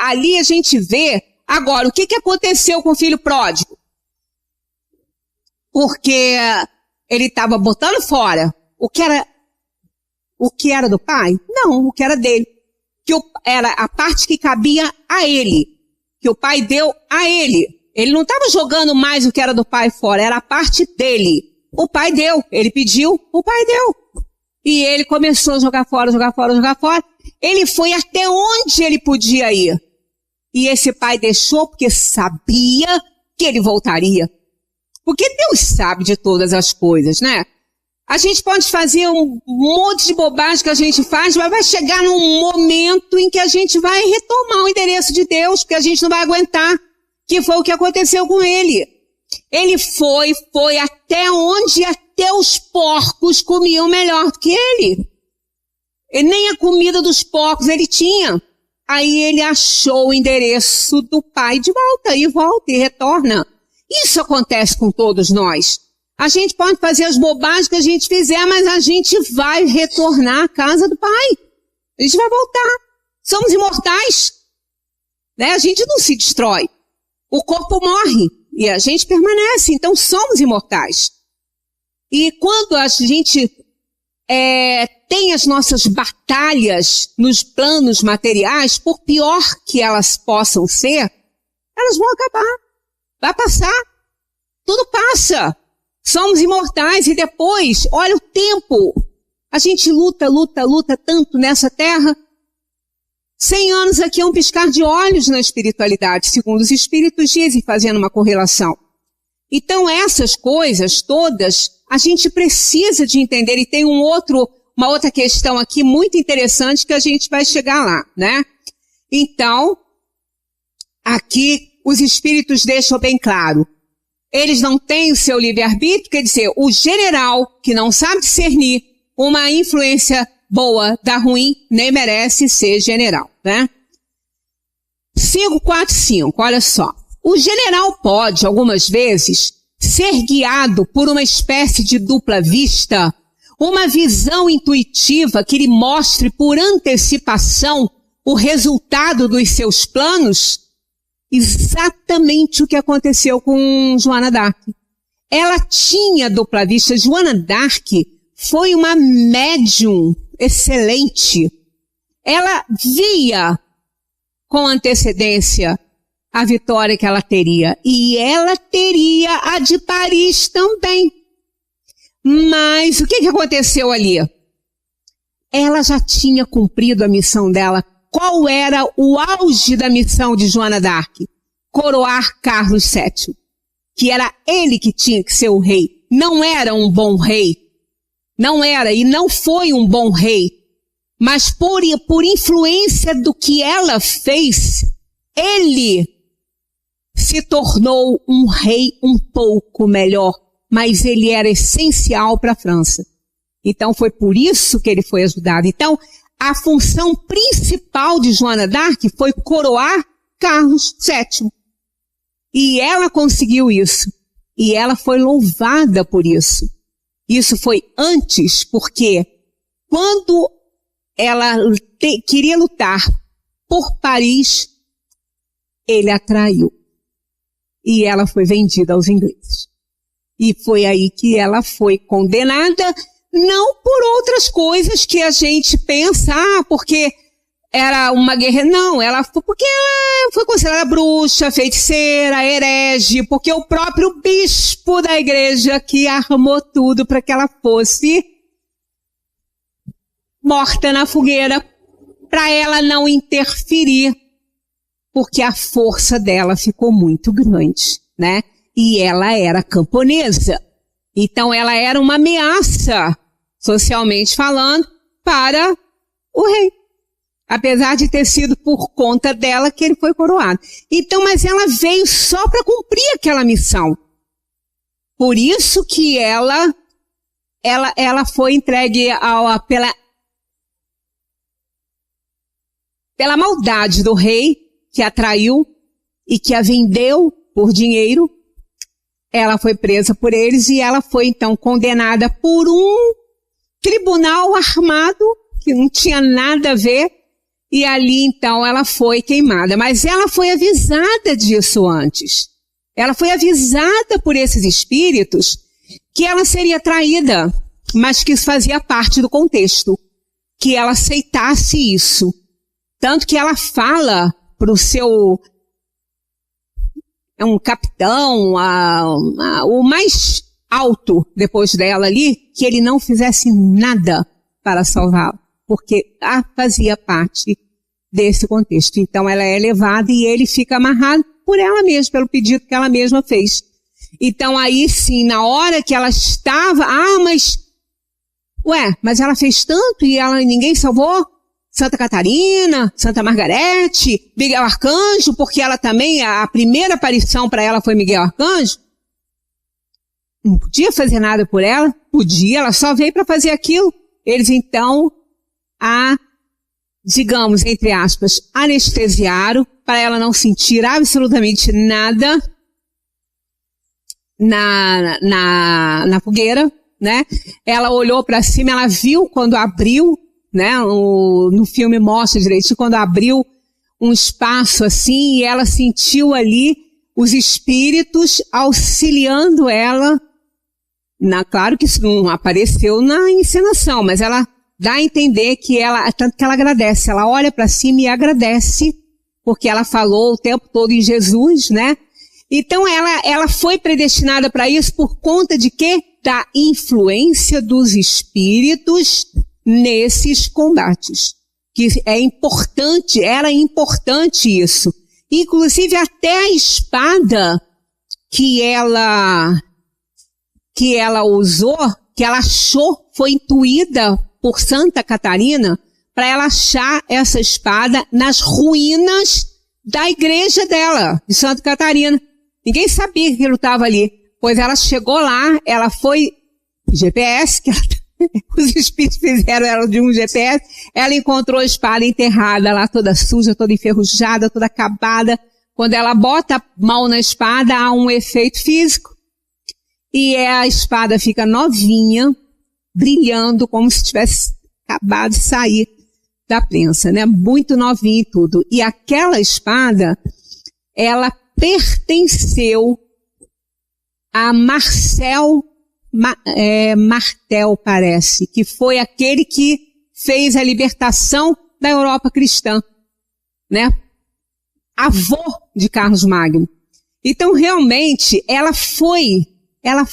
ali a gente vê, agora, o que aconteceu com o filho pródigo? Porque ele estava botando fora o que era do pai? Não, o que era dele. Era a parte que cabia a ele, que o pai deu a ele. Ele não estava jogando mais o que era do pai fora, era a parte dele. O pai deu, ele pediu, o pai deu. E ele começou a jogar fora, jogar fora, jogar fora. Ele foi até onde ele podia ir. E esse pai deixou porque sabia que ele voltaria. Porque Deus sabe de todas as coisas, né? A gente pode fazer um monte de bobagem que a gente faz, mas vai chegar num momento em que a gente vai retomar o endereço de Deus, porque a gente não vai aguentar, que foi o que aconteceu com ele. Ele foi até onde até os porcos comiam melhor do que ele. E nem a comida dos porcos ele tinha. Aí ele achou o endereço do pai de volta, e volta e retorna. Isso acontece com todos nós. A gente pode fazer as bobagens que a gente fizer, mas a gente vai retornar à casa do pai. A gente vai voltar. Somos imortais. Né? A gente não se destrói. O corpo morre e a gente permanece. Então somos imortais. E quando a gente tem as nossas batalhas nos planos materiais, por pior que elas possam ser, elas vão acabar. Vai passar. Tudo passa. Somos imortais e depois, olha o tempo. A gente luta tanto nessa terra. 100 anos aqui é um piscar de olhos na espiritualidade, segundo os espíritos dizem, fazendo uma correlação. Então essas coisas todas, a gente precisa de entender. E tem uma outra questão aqui muito interessante que a gente vai chegar lá, né? Então, aqui os espíritos deixam bem claro. Eles não têm o seu livre-arbítrio, quer dizer, o general que não sabe discernir uma influência boa da ruim, nem merece ser general, né? 5.4.5, olha só. O general pode, algumas vezes, ser guiado por uma espécie de dupla vista, uma visão intuitiva que lhe mostre por antecipação o resultado dos seus planos. Exatamente o que aconteceu com Joana d'Arc. Ela tinha dupla vista. Joana d'Arc foi uma médium excelente. Ela via com antecedência a vitória que ela teria. E ela teria a de Paris também. Mas o que aconteceu ali? Ela já tinha cumprido a missão dela. Qual era o auge da missão de Joana d'Arc? Coroar Carlos VII. Que era ele que tinha que ser o rei. Não era um bom rei. Não era e não foi um bom rei. mas por influência do que ela fez, ele se tornou um rei um pouco melhor, mas ele era essencial para a França. Então foi por isso que ele foi ajudado. Então a função principal de Joana d'Arc foi coroar Carlos VII. E ela conseguiu isso. E ela foi louvada por isso. Isso foi antes, porque quando ela queria lutar por Paris, ele a traiu. E ela foi vendida aos ingleses. E foi aí que ela foi condenada, não por outras coisas que a gente pensa, porque era uma guerreira. Não, porque ela foi considerada bruxa, feiticeira, herege, porque o próprio bispo da igreja que armou tudo para que ela fosse morta na fogueira, para ela não interferir, porque a força dela ficou muito grande, né? E ela era camponesa. Então ela era uma ameaça, socialmente falando, para o rei. Apesar de ter sido por conta dela que ele foi coroado. Então, mas ela veio só para cumprir aquela missão. Por isso que ela foi entregue pela maldade do rei, que a traiu e que a vendeu por dinheiro. Ela foi presa por eles e ela foi então condenada por um tribunal armado, que não tinha nada a ver, e ali então ela foi queimada. Mas ela foi avisada disso antes. Ela foi avisada por esses espíritos que ela seria traída, mas que isso fazia parte do contexto, que ela aceitasse isso. Tanto que ela fala para o seu um capitão, o mais alto depois dela ali, que ele não fizesse nada para salvá-la, porque fazia parte desse contexto. Então ela é levada e ele fica amarrado por ela mesma, pelo pedido que ela mesma fez. Então aí sim, na hora que ela estava, mas ela fez tanto e ninguém salvou? Santa Catarina, Santa Margarete, Miguel Arcanjo, porque ela também, a primeira aparição para ela foi Miguel Arcanjo. Não podia fazer nada por ela? Podia, ela só veio para fazer aquilo. Eles então digamos, entre aspas, anestesiaram para ela não sentir absolutamente nada na fogueira, né? Ela olhou para cima, ela viu quando abriu, né? No filme mostra direitinho, quando abriu um espaço assim, e ela sentiu ali os espíritos auxiliando ela. Claro que isso não apareceu na encenação, mas ela dá a entender que tanto que ela agradece, ela olha para cima e agradece, porque ela falou o tempo todo em Jesus, né? Então ela foi predestinada para isso por conta de quê? Da influência dos espíritos nesses combates. Que é importante, era importante isso. Inclusive até a espada que ela usou, que ela achou, foi intuída por Santa Catarina, para ela achar essa espada nas ruínas da igreja dela, de Santa Catarina. Ninguém sabia que ele estava ali. Pois ela chegou lá, ela foi GPS, os espíritos fizeram ela de um GPS, ela encontrou a espada enterrada lá, toda suja, toda enferrujada, toda acabada. Quando ela bota a mão na espada, há um efeito físico. E a espada fica novinha, brilhando, como se tivesse acabado de sair da prensa, né? Muito novinha e tudo. E aquela espada, ela pertenceu a Marcel Martel, parece, que foi aquele que fez a libertação da Europa cristã, né? Avô de Carlos Magno. Então, realmente, essa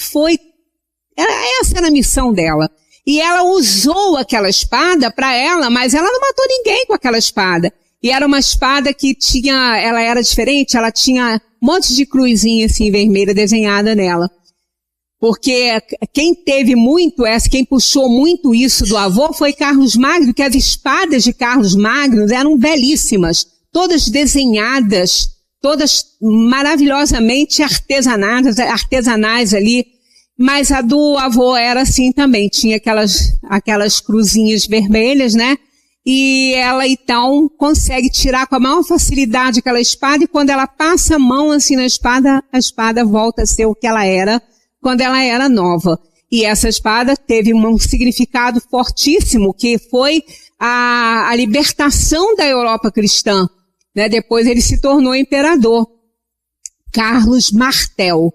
era a missão dela. E ela usou aquela espada para ela, mas ela não matou ninguém com aquela espada. E era uma espada que ela era diferente, ela tinha um monte de cruzinha assim vermelha desenhada nela. Porque quem puxou muito isso do avô foi Carlos Magno, que as espadas de Carlos Magno eram belíssimas, todas desenhadas, todas maravilhosamente artesanais ali, mas a do avô era assim também, tinha aquelas cruzinhas vermelhas, né? E ela então consegue tirar com a maior facilidade aquela espada, e quando ela passa a mão assim na espada, a espada volta a ser o que ela era quando ela era nova. E essa espada teve um significado fortíssimo, que foi a libertação da Europa cristã, né? Depois ele se tornou imperador. Carlos Martel.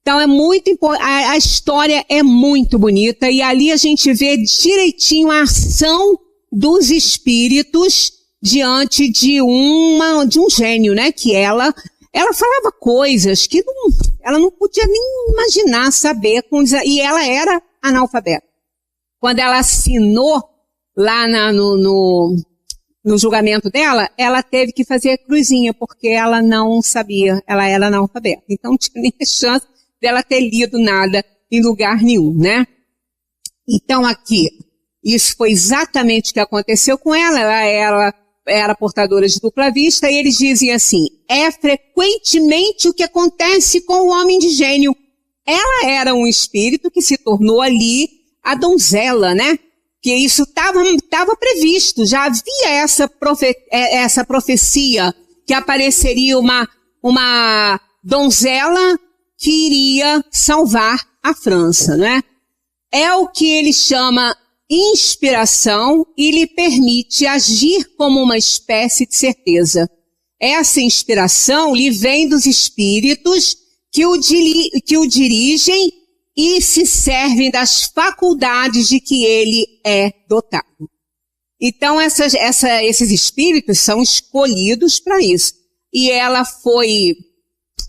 Então é muito importante, a história é muito bonita, e ali a gente vê direitinho a ação dos espíritos diante de um gênio, né? Que ela falava coisas que ela não podia nem imaginar saber, e ela era analfabeta. Quando ela assinou lá no julgamento dela, ela teve que fazer cruzinha, porque ela não sabia, ela era analfabeta. Então não tinha nem chance dela ter lido nada em lugar nenhum, né? Então aqui, isso foi exatamente o que aconteceu com ela. Ela era portadora de dupla vista, e eles dizem assim: é frequentemente o que acontece com o homem de gênio. Ela era um espírito que se tornou ali a donzela, né? Que isso estava previsto, já havia essa profecia que apareceria uma donzela que iria salvar a França, né? É o que ele chama inspiração, e lhe permite agir como uma espécie de certeza. Essa inspiração lhe vem dos espíritos que o dirigem e se servem das faculdades de que ele é dotado. Então esses espíritos são escolhidos para isso. E ela foi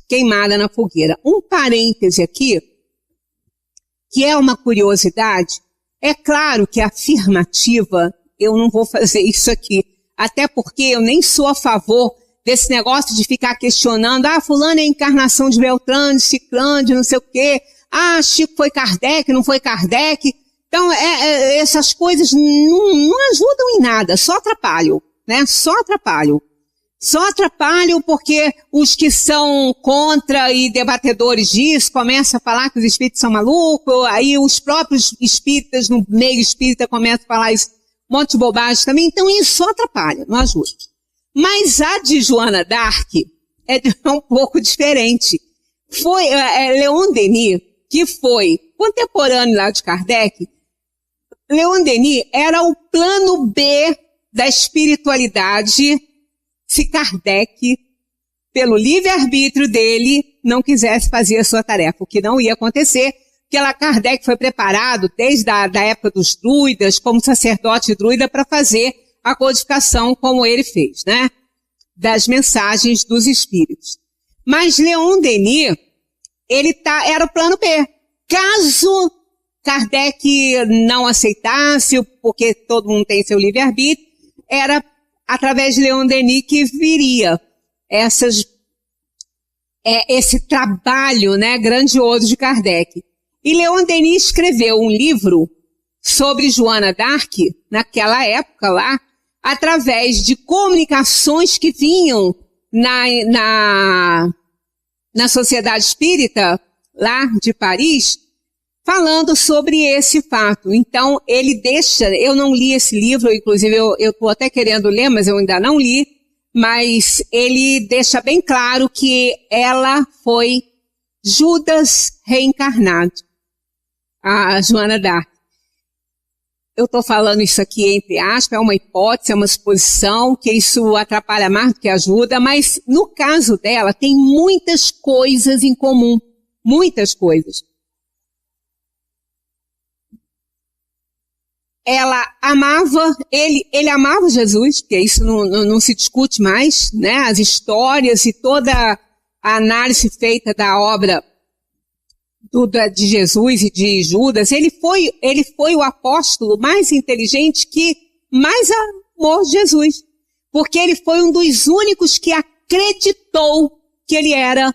queimada na fogueira. Um parêntese aqui, que é uma curiosidade. É claro que a afirmativa, eu não vou fazer isso aqui, até porque eu nem sou a favor desse negócio de ficar questionando, fulano é a encarnação de Beltrano, de Ciclano, de não sei o quê, Chico foi Kardec, não foi Kardec. Então, essas coisas não ajudam em nada, só atrapalham, né? Só atrapalham porque os que são contra e debatedores disso começam a falar que os espíritos são malucos, aí os próprios espíritas no meio espírita começam a falar isso, um monte de bobagem também. Então isso só atrapalha, não ajuda. Mas a de Joana d'Arc é um pouco diferente. Foi Leon Denis, que foi contemporâneo lá de Kardec. Leon Denis era o plano B da espiritualidade se Kardec, pelo livre-arbítrio dele, não quisesse fazer a sua tarefa, o que não ia acontecer, porque Kardec foi preparado desde a época dos druidas, como sacerdote druida, para fazer a codificação como ele fez, né? Das mensagens dos espíritos. Mas Leon Denis, era o plano B. Caso Kardec não aceitasse, porque todo mundo tem seu livre-arbítrio, era através de Leon Denis que viria esse trabalho, né, grandioso de Kardec. E Leon Denis escreveu um livro sobre Joana d'Arc, naquela época lá, através de comunicações que vinham na Sociedade Espírita, lá de Paris, falando sobre esse fato. Então, ele eu não li esse livro, inclusive eu estou até querendo ler, mas eu ainda não li, mas ele deixa bem claro que ela foi Judas reencarnado, a Joana d'Arc. Eu estou falando isso aqui entre aspas, é uma hipótese, é uma suposição, que isso atrapalha mais do que ajuda, mas no caso dela tem muitas coisas em comum, muitas coisas. Ela amava, ele amava Jesus, porque isso não se discute mais, né? As histórias e toda a análise feita da obra de Jesus e de Judas, ele foi o apóstolo mais inteligente que mais amou Jesus, porque ele foi um dos únicos que acreditou que ele era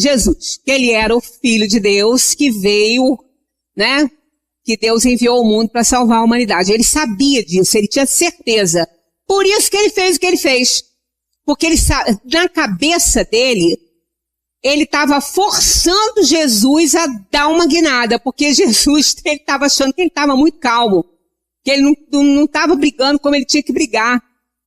Jesus, que ele era o Filho de Deus que veio, né, que Deus enviou ao mundo para salvar a humanidade. Ele sabia disso, ele tinha certeza. Por isso que ele fez o que ele fez. Porque ele, na cabeça dele, ele estava forçando Jesus a dar uma guinada, porque Jesus, ele estava achando que ele estava muito calmo, que ele não estava brigando como ele tinha que brigar,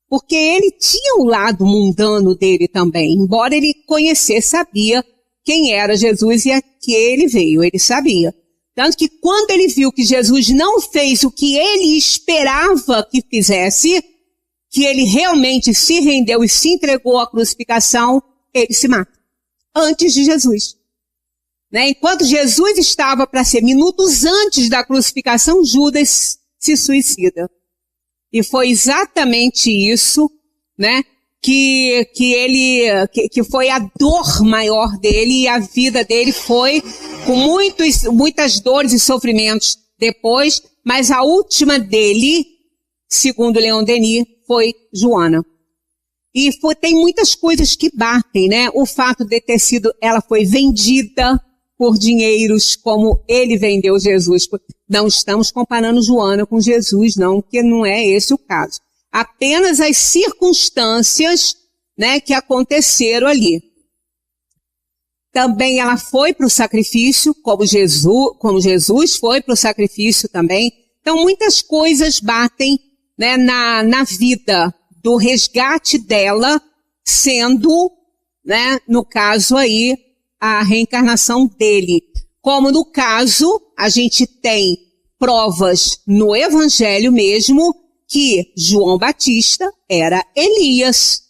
porque ele tinha o lado mundano dele também, embora ele conhecesse, sabia quem era Jesus e a que ele veio, ele sabia. Tanto que quando ele viu que Jesus não fez o que ele esperava que fizesse, que ele realmente se rendeu e se entregou à crucificação, ele se mata. Antes de Jesus. Né? Enquanto Jesus estava para ser minutos antes da crucificação, Judas se suicida. E foi exatamente isso, né, que foi a dor maior dele, e a vida dele foi com muitas dores e sofrimentos depois, mas a última dele, segundo Leon Denis, foi Joana. E tem muitas coisas que batem, né? O fato de ter sido, ela foi vendida por dinheiros, como ele vendeu Jesus. Não estamos comparando Joana com Jesus, não, porque não é esse o caso. Apenas as circunstâncias, né, que aconteceram ali. Também ela foi para o sacrifício, como Jesus foi para o sacrifício também. Então muitas coisas batem, né, na vida do resgate dela, sendo, né, no caso aí, a reencarnação dele. Como no caso, a gente tem provas no Evangelho mesmo, que João Batista era Elias,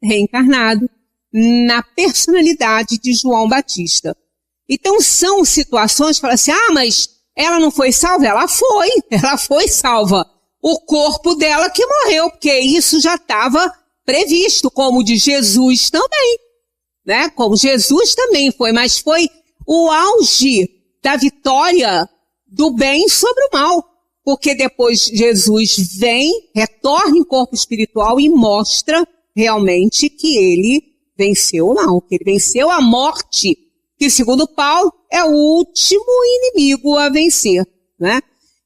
reencarnado, na personalidade de João Batista. Então são situações que falam assim, mas ela não foi salva? Ela foi salva. O corpo dela que morreu, porque isso já estava previsto, como o de Jesus também, né? Como Jesus também foi, mas foi o auge da vitória do bem sobre o mal, porque depois Jesus vem, retorna em corpo espiritual e mostra realmente que ele venceu o mal, que ele venceu a morte, que segundo Paulo é o último inimigo a vencer, né?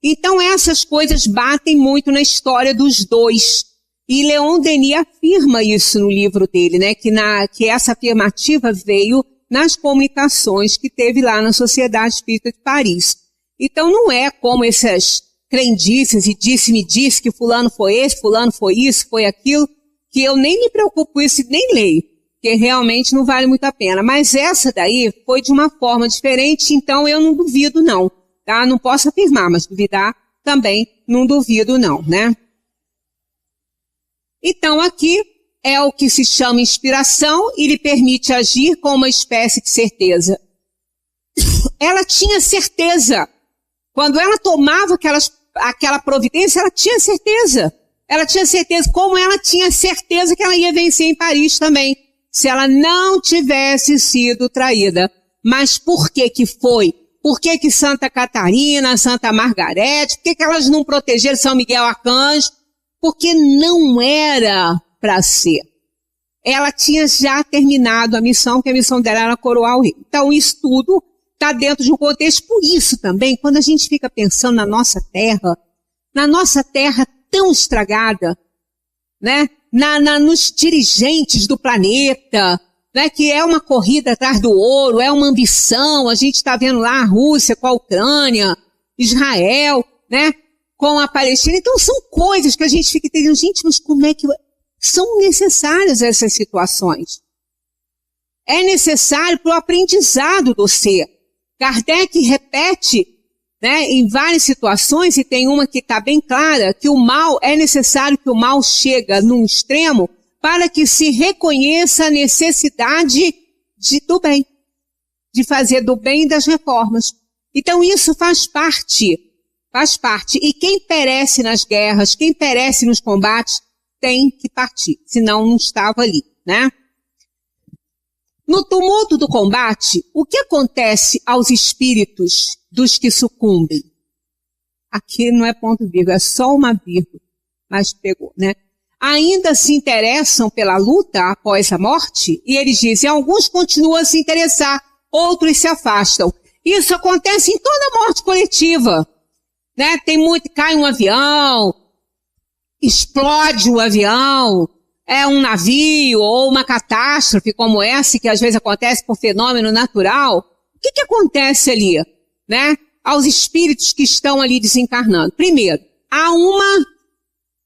Então essas coisas batem muito na história dos dois. E Leon Denis afirma isso no livro dele, né? Que essa afirmativa veio nas comunicações que teve lá na Sociedade Espírita de Paris. Então não é como essas crendices e disse-me disse que fulano foi esse, fulano foi isso, foi aquilo, que eu nem me preocupo com isso e nem leio, porque realmente não vale muito a pena. Mas essa daí foi de uma forma diferente, então eu não duvido não. Tá? Não posso afirmar, mas duvidar também não duvido não, né? Então aqui é o que se chama inspiração e lhe permite agir com uma espécie de certeza. Ela tinha certeza. Quando ela tomava aquela providência, ela tinha certeza. Ela tinha certeza, como ela tinha certeza que ela ia vencer em Paris também, se ela não tivesse sido traída. Mas por que que foi? Por que que Santa Catarina, Santa Margarete, por que elas não protegeram São Miguel Arcanjo? Porque não era para ser. Ela tinha já terminado a missão, que a missão dela era coroar o rei. Então isso tudo está dentro de um contexto. Por isso também, quando a gente fica pensando na nossa terra tão estragada, né? Nos dirigentes do planeta, né, que é uma corrida atrás do ouro, é uma ambição, a gente está vendo lá a Rússia com a Ucrânia, Israel, né, com a Palestina. Então são coisas que a gente fica entendendo, gente, mas como é que são necessárias essas situações? É necessário para o aprendizado do ser. Kardec repete, né, em várias situações, e tem uma que está bem clara, que o mal, é necessário que o mal chega num extremo para que se reconheça a necessidade do bem, de fazer do bem e das reformas. Então isso faz parte. E quem perece nas guerras, quem perece nos combates, tem que partir, senão não estava ali, né? No tumulto do combate, o que acontece aos espíritos dos que sucumbem? Aqui não é ponto vírgula, é só uma vírgula, mas pegou, né? ainda se interessam pela luta após a morte? E eles dizem, alguns continuam a se interessar, outros se afastam. Isso acontece em toda morte coletiva, né? Cai um avião, explode o avião, é um navio ou uma catástrofe como essa, que às vezes acontece por fenômeno natural. O que acontece ali, né? Aos espíritos que estão ali desencarnando. Primeiro, há uma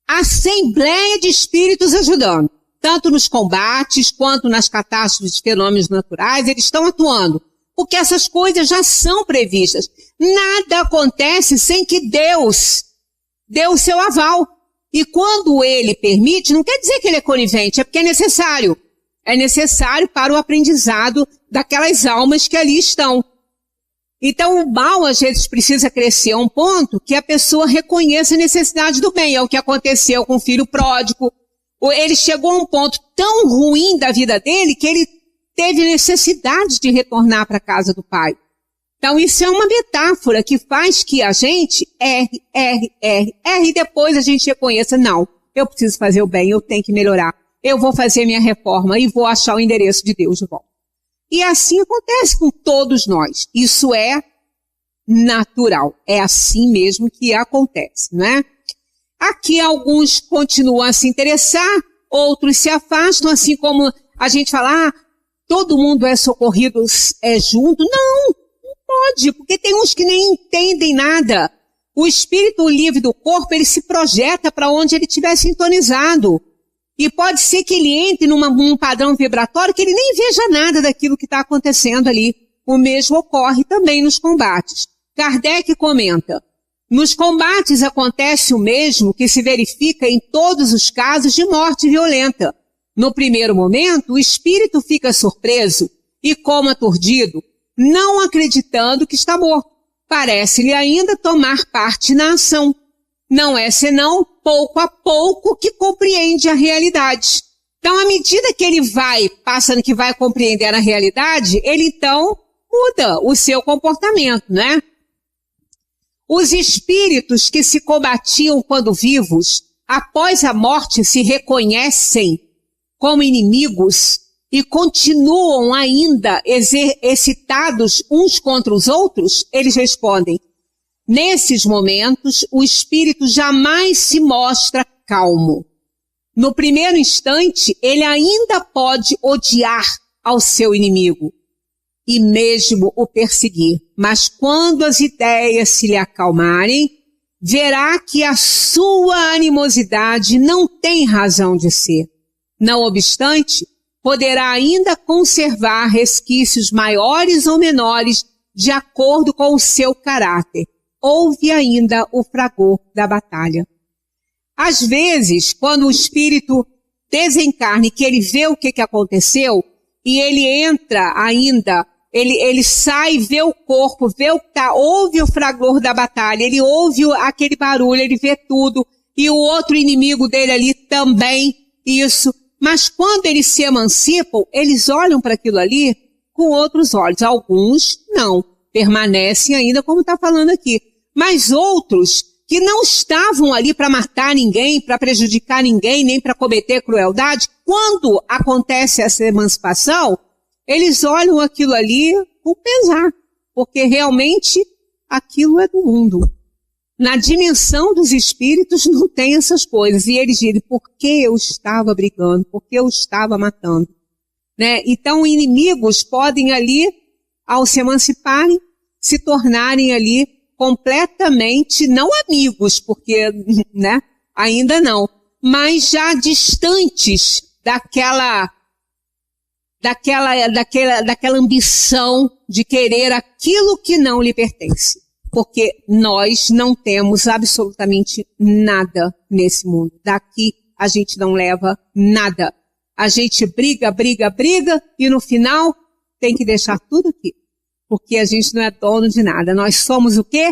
assembleia de espíritos ajudando, tanto nos combates quanto nas catástrofes de fenômenos naturais, eles estão atuando, porque essas coisas já são previstas. Nada acontece sem que Deus dê o seu aval. E quando ele permite, não quer dizer que ele é conivente, é porque é necessário. É necessário para o aprendizado daquelas almas que ali estão. Então o mal às vezes precisa crescer a um ponto que a pessoa reconheça a necessidade do bem. É o que aconteceu com o filho pródigo. Ele chegou a um ponto tão ruim da vida dele que ele teve necessidade de retornar para a casa do pai. Então isso é uma metáfora que faz que a gente erre e depois a gente reconheça, não, eu preciso fazer o bem, eu tenho que melhorar. Eu vou fazer minha reforma e vou achar o endereço de Deus de volta. E assim acontece com todos nós. Isso é natural. É assim mesmo que acontece, não é? Aqui alguns continuam a se interessar, outros se afastam, assim como a gente fala, todo mundo é socorrido junto. Não pode, porque tem uns que nem entendem nada. O espírito livre do corpo, ele se projeta para onde ele estiver sintonizado. E pode ser que ele entre num padrão vibratório que ele nem veja nada daquilo que está acontecendo ali. O mesmo ocorre também nos combates. Kardec comenta, nos combates acontece o mesmo que se verifica em todos os casos de morte violenta. No primeiro momento, o espírito fica surpreso e, como aturdido, não acreditando que está morto. Parece-lhe ainda tomar parte na ação. Não é senão pouco a pouco que compreende a realidade. Então, à medida que ele vai passando, que vai compreender a realidade, ele então muda o seu comportamento, né? Os espíritos que se combatiam quando vivos, após a morte se reconhecem como inimigos e continuam ainda excitados uns contra os outros, eles respondem, nesses momentos, o espírito jamais se mostra calmo. No primeiro instante, ele ainda pode odiar ao seu inimigo e mesmo o perseguir. Mas quando as ideias se lhe acalmarem, verá que a sua animosidade não tem razão de ser. Não obstante, poderá ainda conservar resquícios maiores ou menores de acordo com o seu caráter. Houve ainda o fragor da batalha. Às vezes, quando o espírito desencarna e que ele vê o que aconteceu, e ele entra ainda, ele sai, vê o corpo, vê o que tá, ouve o fragor da batalha, ele ouve aquele barulho, ele vê tudo, e o outro inimigo dele ali também, isso. Mas quando eles se emancipam, eles olham para aquilo ali com outros olhos. Alguns não, permanecem ainda como está falando aqui. Mas outros que não estavam ali para matar ninguém, para prejudicar ninguém, nem para cometer crueldade, quando acontece essa emancipação, eles olham aquilo ali com pesar, porque realmente aquilo é do mundo. Na dimensão dos espíritos não tem essas coisas. E eles dizem, por que eu estava brigando? Por que eu estava matando? Né? Então, inimigos podem ali, ao se emanciparem, se tornarem ali completamente, não amigos, porque, né, ainda não, mas já distantes daquela ambição de querer aquilo que não lhe pertence. Porque nós não temos absolutamente nada nesse mundo. Daqui a gente não leva nada. A gente briga e no final tem que deixar tudo aqui. Porque a gente não é dono de nada. Nós somos o quê?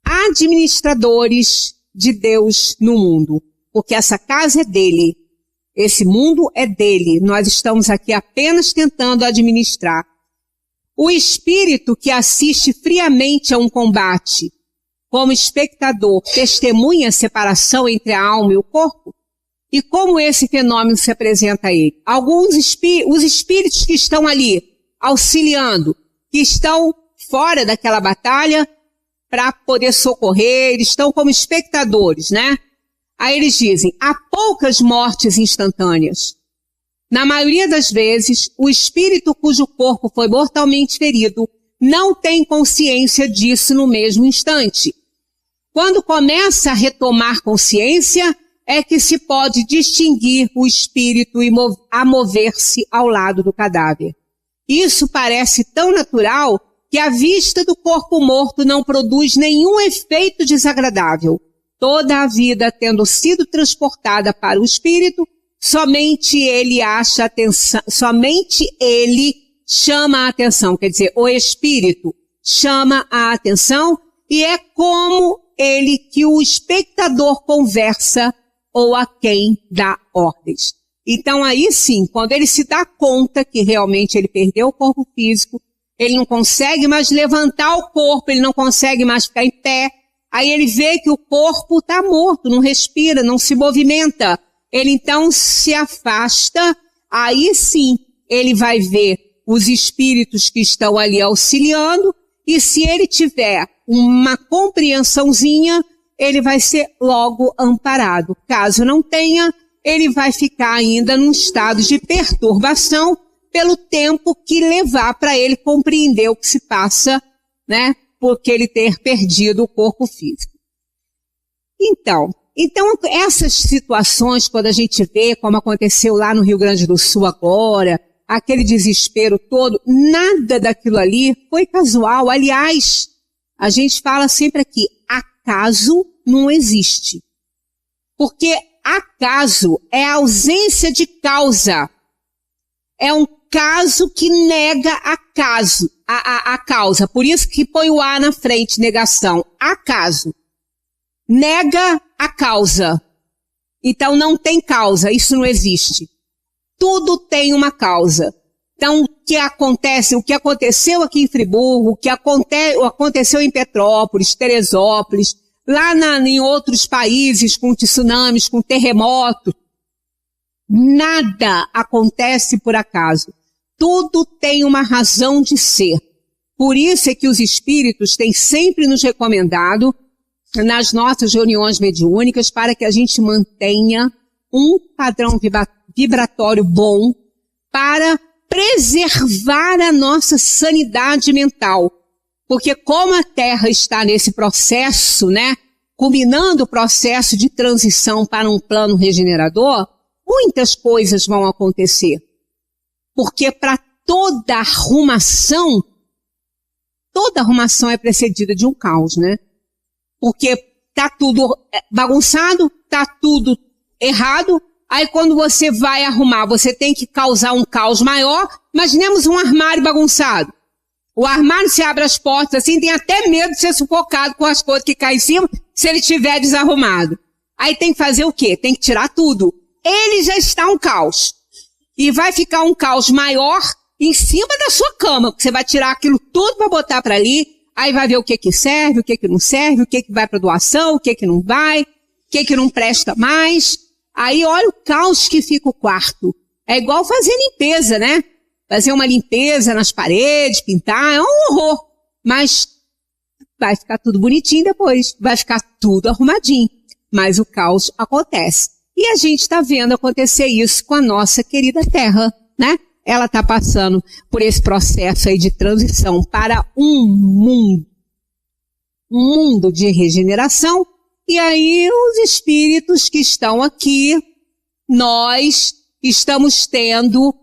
Administradores de Deus no mundo. Porque essa casa é dele. Esse mundo é dele. Nós estamos aqui apenas tentando administrar. O espírito que assiste friamente a um combate, como espectador, testemunha a separação entre a alma e o corpo? E como esse fenômeno se apresenta a ele? Os espíritos que estão ali auxiliando, que estão fora daquela batalha para poder socorrer, eles estão como espectadores, né? Aí eles dizem, há poucas mortes instantâneas. Na maioria das vezes, o espírito cujo corpo foi mortalmente ferido não tem consciência disso no mesmo instante. Quando começa a retomar consciência, é que se pode distinguir o espírito a mover-se ao lado do cadáver. Isso parece tão natural que a vista do corpo morto não produz nenhum efeito desagradável. Toda a vida tendo sido transportada para o espírito, somente ele chama a atenção, quer dizer, o espírito chama a atenção e é como ele que o espectador conversa ou a quem dá ordens. Então aí sim, quando ele se dá conta que realmente ele perdeu o corpo físico, ele não consegue mais levantar o corpo, ele não consegue mais ficar em pé, aí ele vê que o corpo está morto, não respira, não se movimenta. Ele então se afasta, aí sim ele vai ver os espíritos que estão ali auxiliando, e se ele tiver uma compreensãozinha, ele vai ser logo amparado. Caso não tenha, ele vai ficar ainda num estado de perturbação pelo tempo que levar para ele compreender o que se passa, né? Porque ele ter perdido o corpo físico. Então, essas situações, quando a gente vê como aconteceu lá no Rio Grande do Sul agora, aquele desespero todo, nada daquilo ali foi casual. Aliás, a gente fala sempre aqui, acaso não existe. Porque acaso é a ausência de causa. É um caso que nega a causa. Por isso que põe o A na frente, negação. Acaso. Nega a causa. Então não tem causa, isso não existe. Tudo tem uma causa. Então o que aconteceu aqui em Friburgo, o que aconteceu em Petrópolis, Teresópolis, lá em outros países com tsunamis, com terremotos, nada acontece por acaso. Tudo tem uma razão de ser. Por isso é que os espíritos têm sempre nos recomendado nas nossas reuniões mediúnicas para que a gente mantenha um padrão vibratório bom para preservar a nossa sanidade mental. Porque como a Terra está nesse processo, né, culminando o processo de transição para um plano regenerador, muitas coisas vão acontecer. Porque para toda arrumação é precedida de um caos, né? Porque tá tudo bagunçado, tá tudo errado, aí quando você vai arrumar, você tem que causar um caos maior. Imaginemos um armário bagunçado. O armário, se abre as portas assim, tem até medo de ser sufocado com as coisas que caem em cima, se ele estiver desarrumado. Aí tem que fazer o quê? Tem que tirar tudo. Ele já está um caos. E vai ficar um caos maior em cima da sua cama, porque você vai tirar aquilo tudo para botar para ali, aí vai ver o que serve, o que não serve, o que vai para doação, o que não vai, o que não presta mais. Aí olha o caos que fica o quarto. É igual fazer limpeza, né? Fazer uma limpeza nas paredes, pintar, é um horror. Mas vai ficar tudo bonitinho depois, vai ficar tudo arrumadinho. Mas o caos acontece. E a gente está vendo acontecer isso com a nossa querida Terra, né? Ela está passando por esse processo aí de transição para um mundo de regeneração. E aí os espíritos que estão aqui, nós estamos tendo,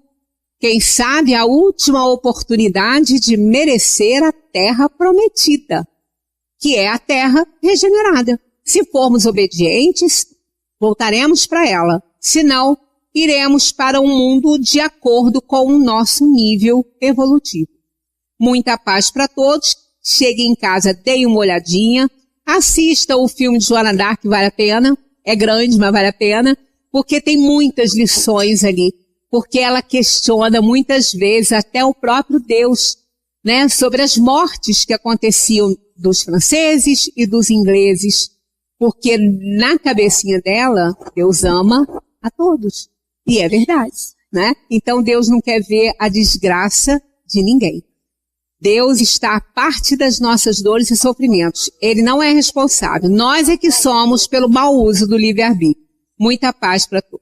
quem sabe, a última oportunidade de merecer a terra prometida, que é a terra regenerada. Se formos obedientes, voltaremos para ela. Se não, iremos para um mundo de acordo com o nosso nível evolutivo. Muita paz para todos. Chegue em casa, dê uma olhadinha. Assista o filme de Joana d'Arc, vale a pena. É grande, mas vale a pena. Porque tem muitas lições ali. Porque ela questiona muitas vezes até o próprio Deus, né? Sobre as mortes que aconteciam dos franceses e dos ingleses. Porque na cabecinha dela, Deus ama, a todos. E é verdade, né? Então Deus não quer ver a desgraça de ninguém. Deus está à parte das nossas dores e sofrimentos. Ele não é responsável. Nós é que somos pelo mau uso do livre-arbítrio. Muita paz para todos.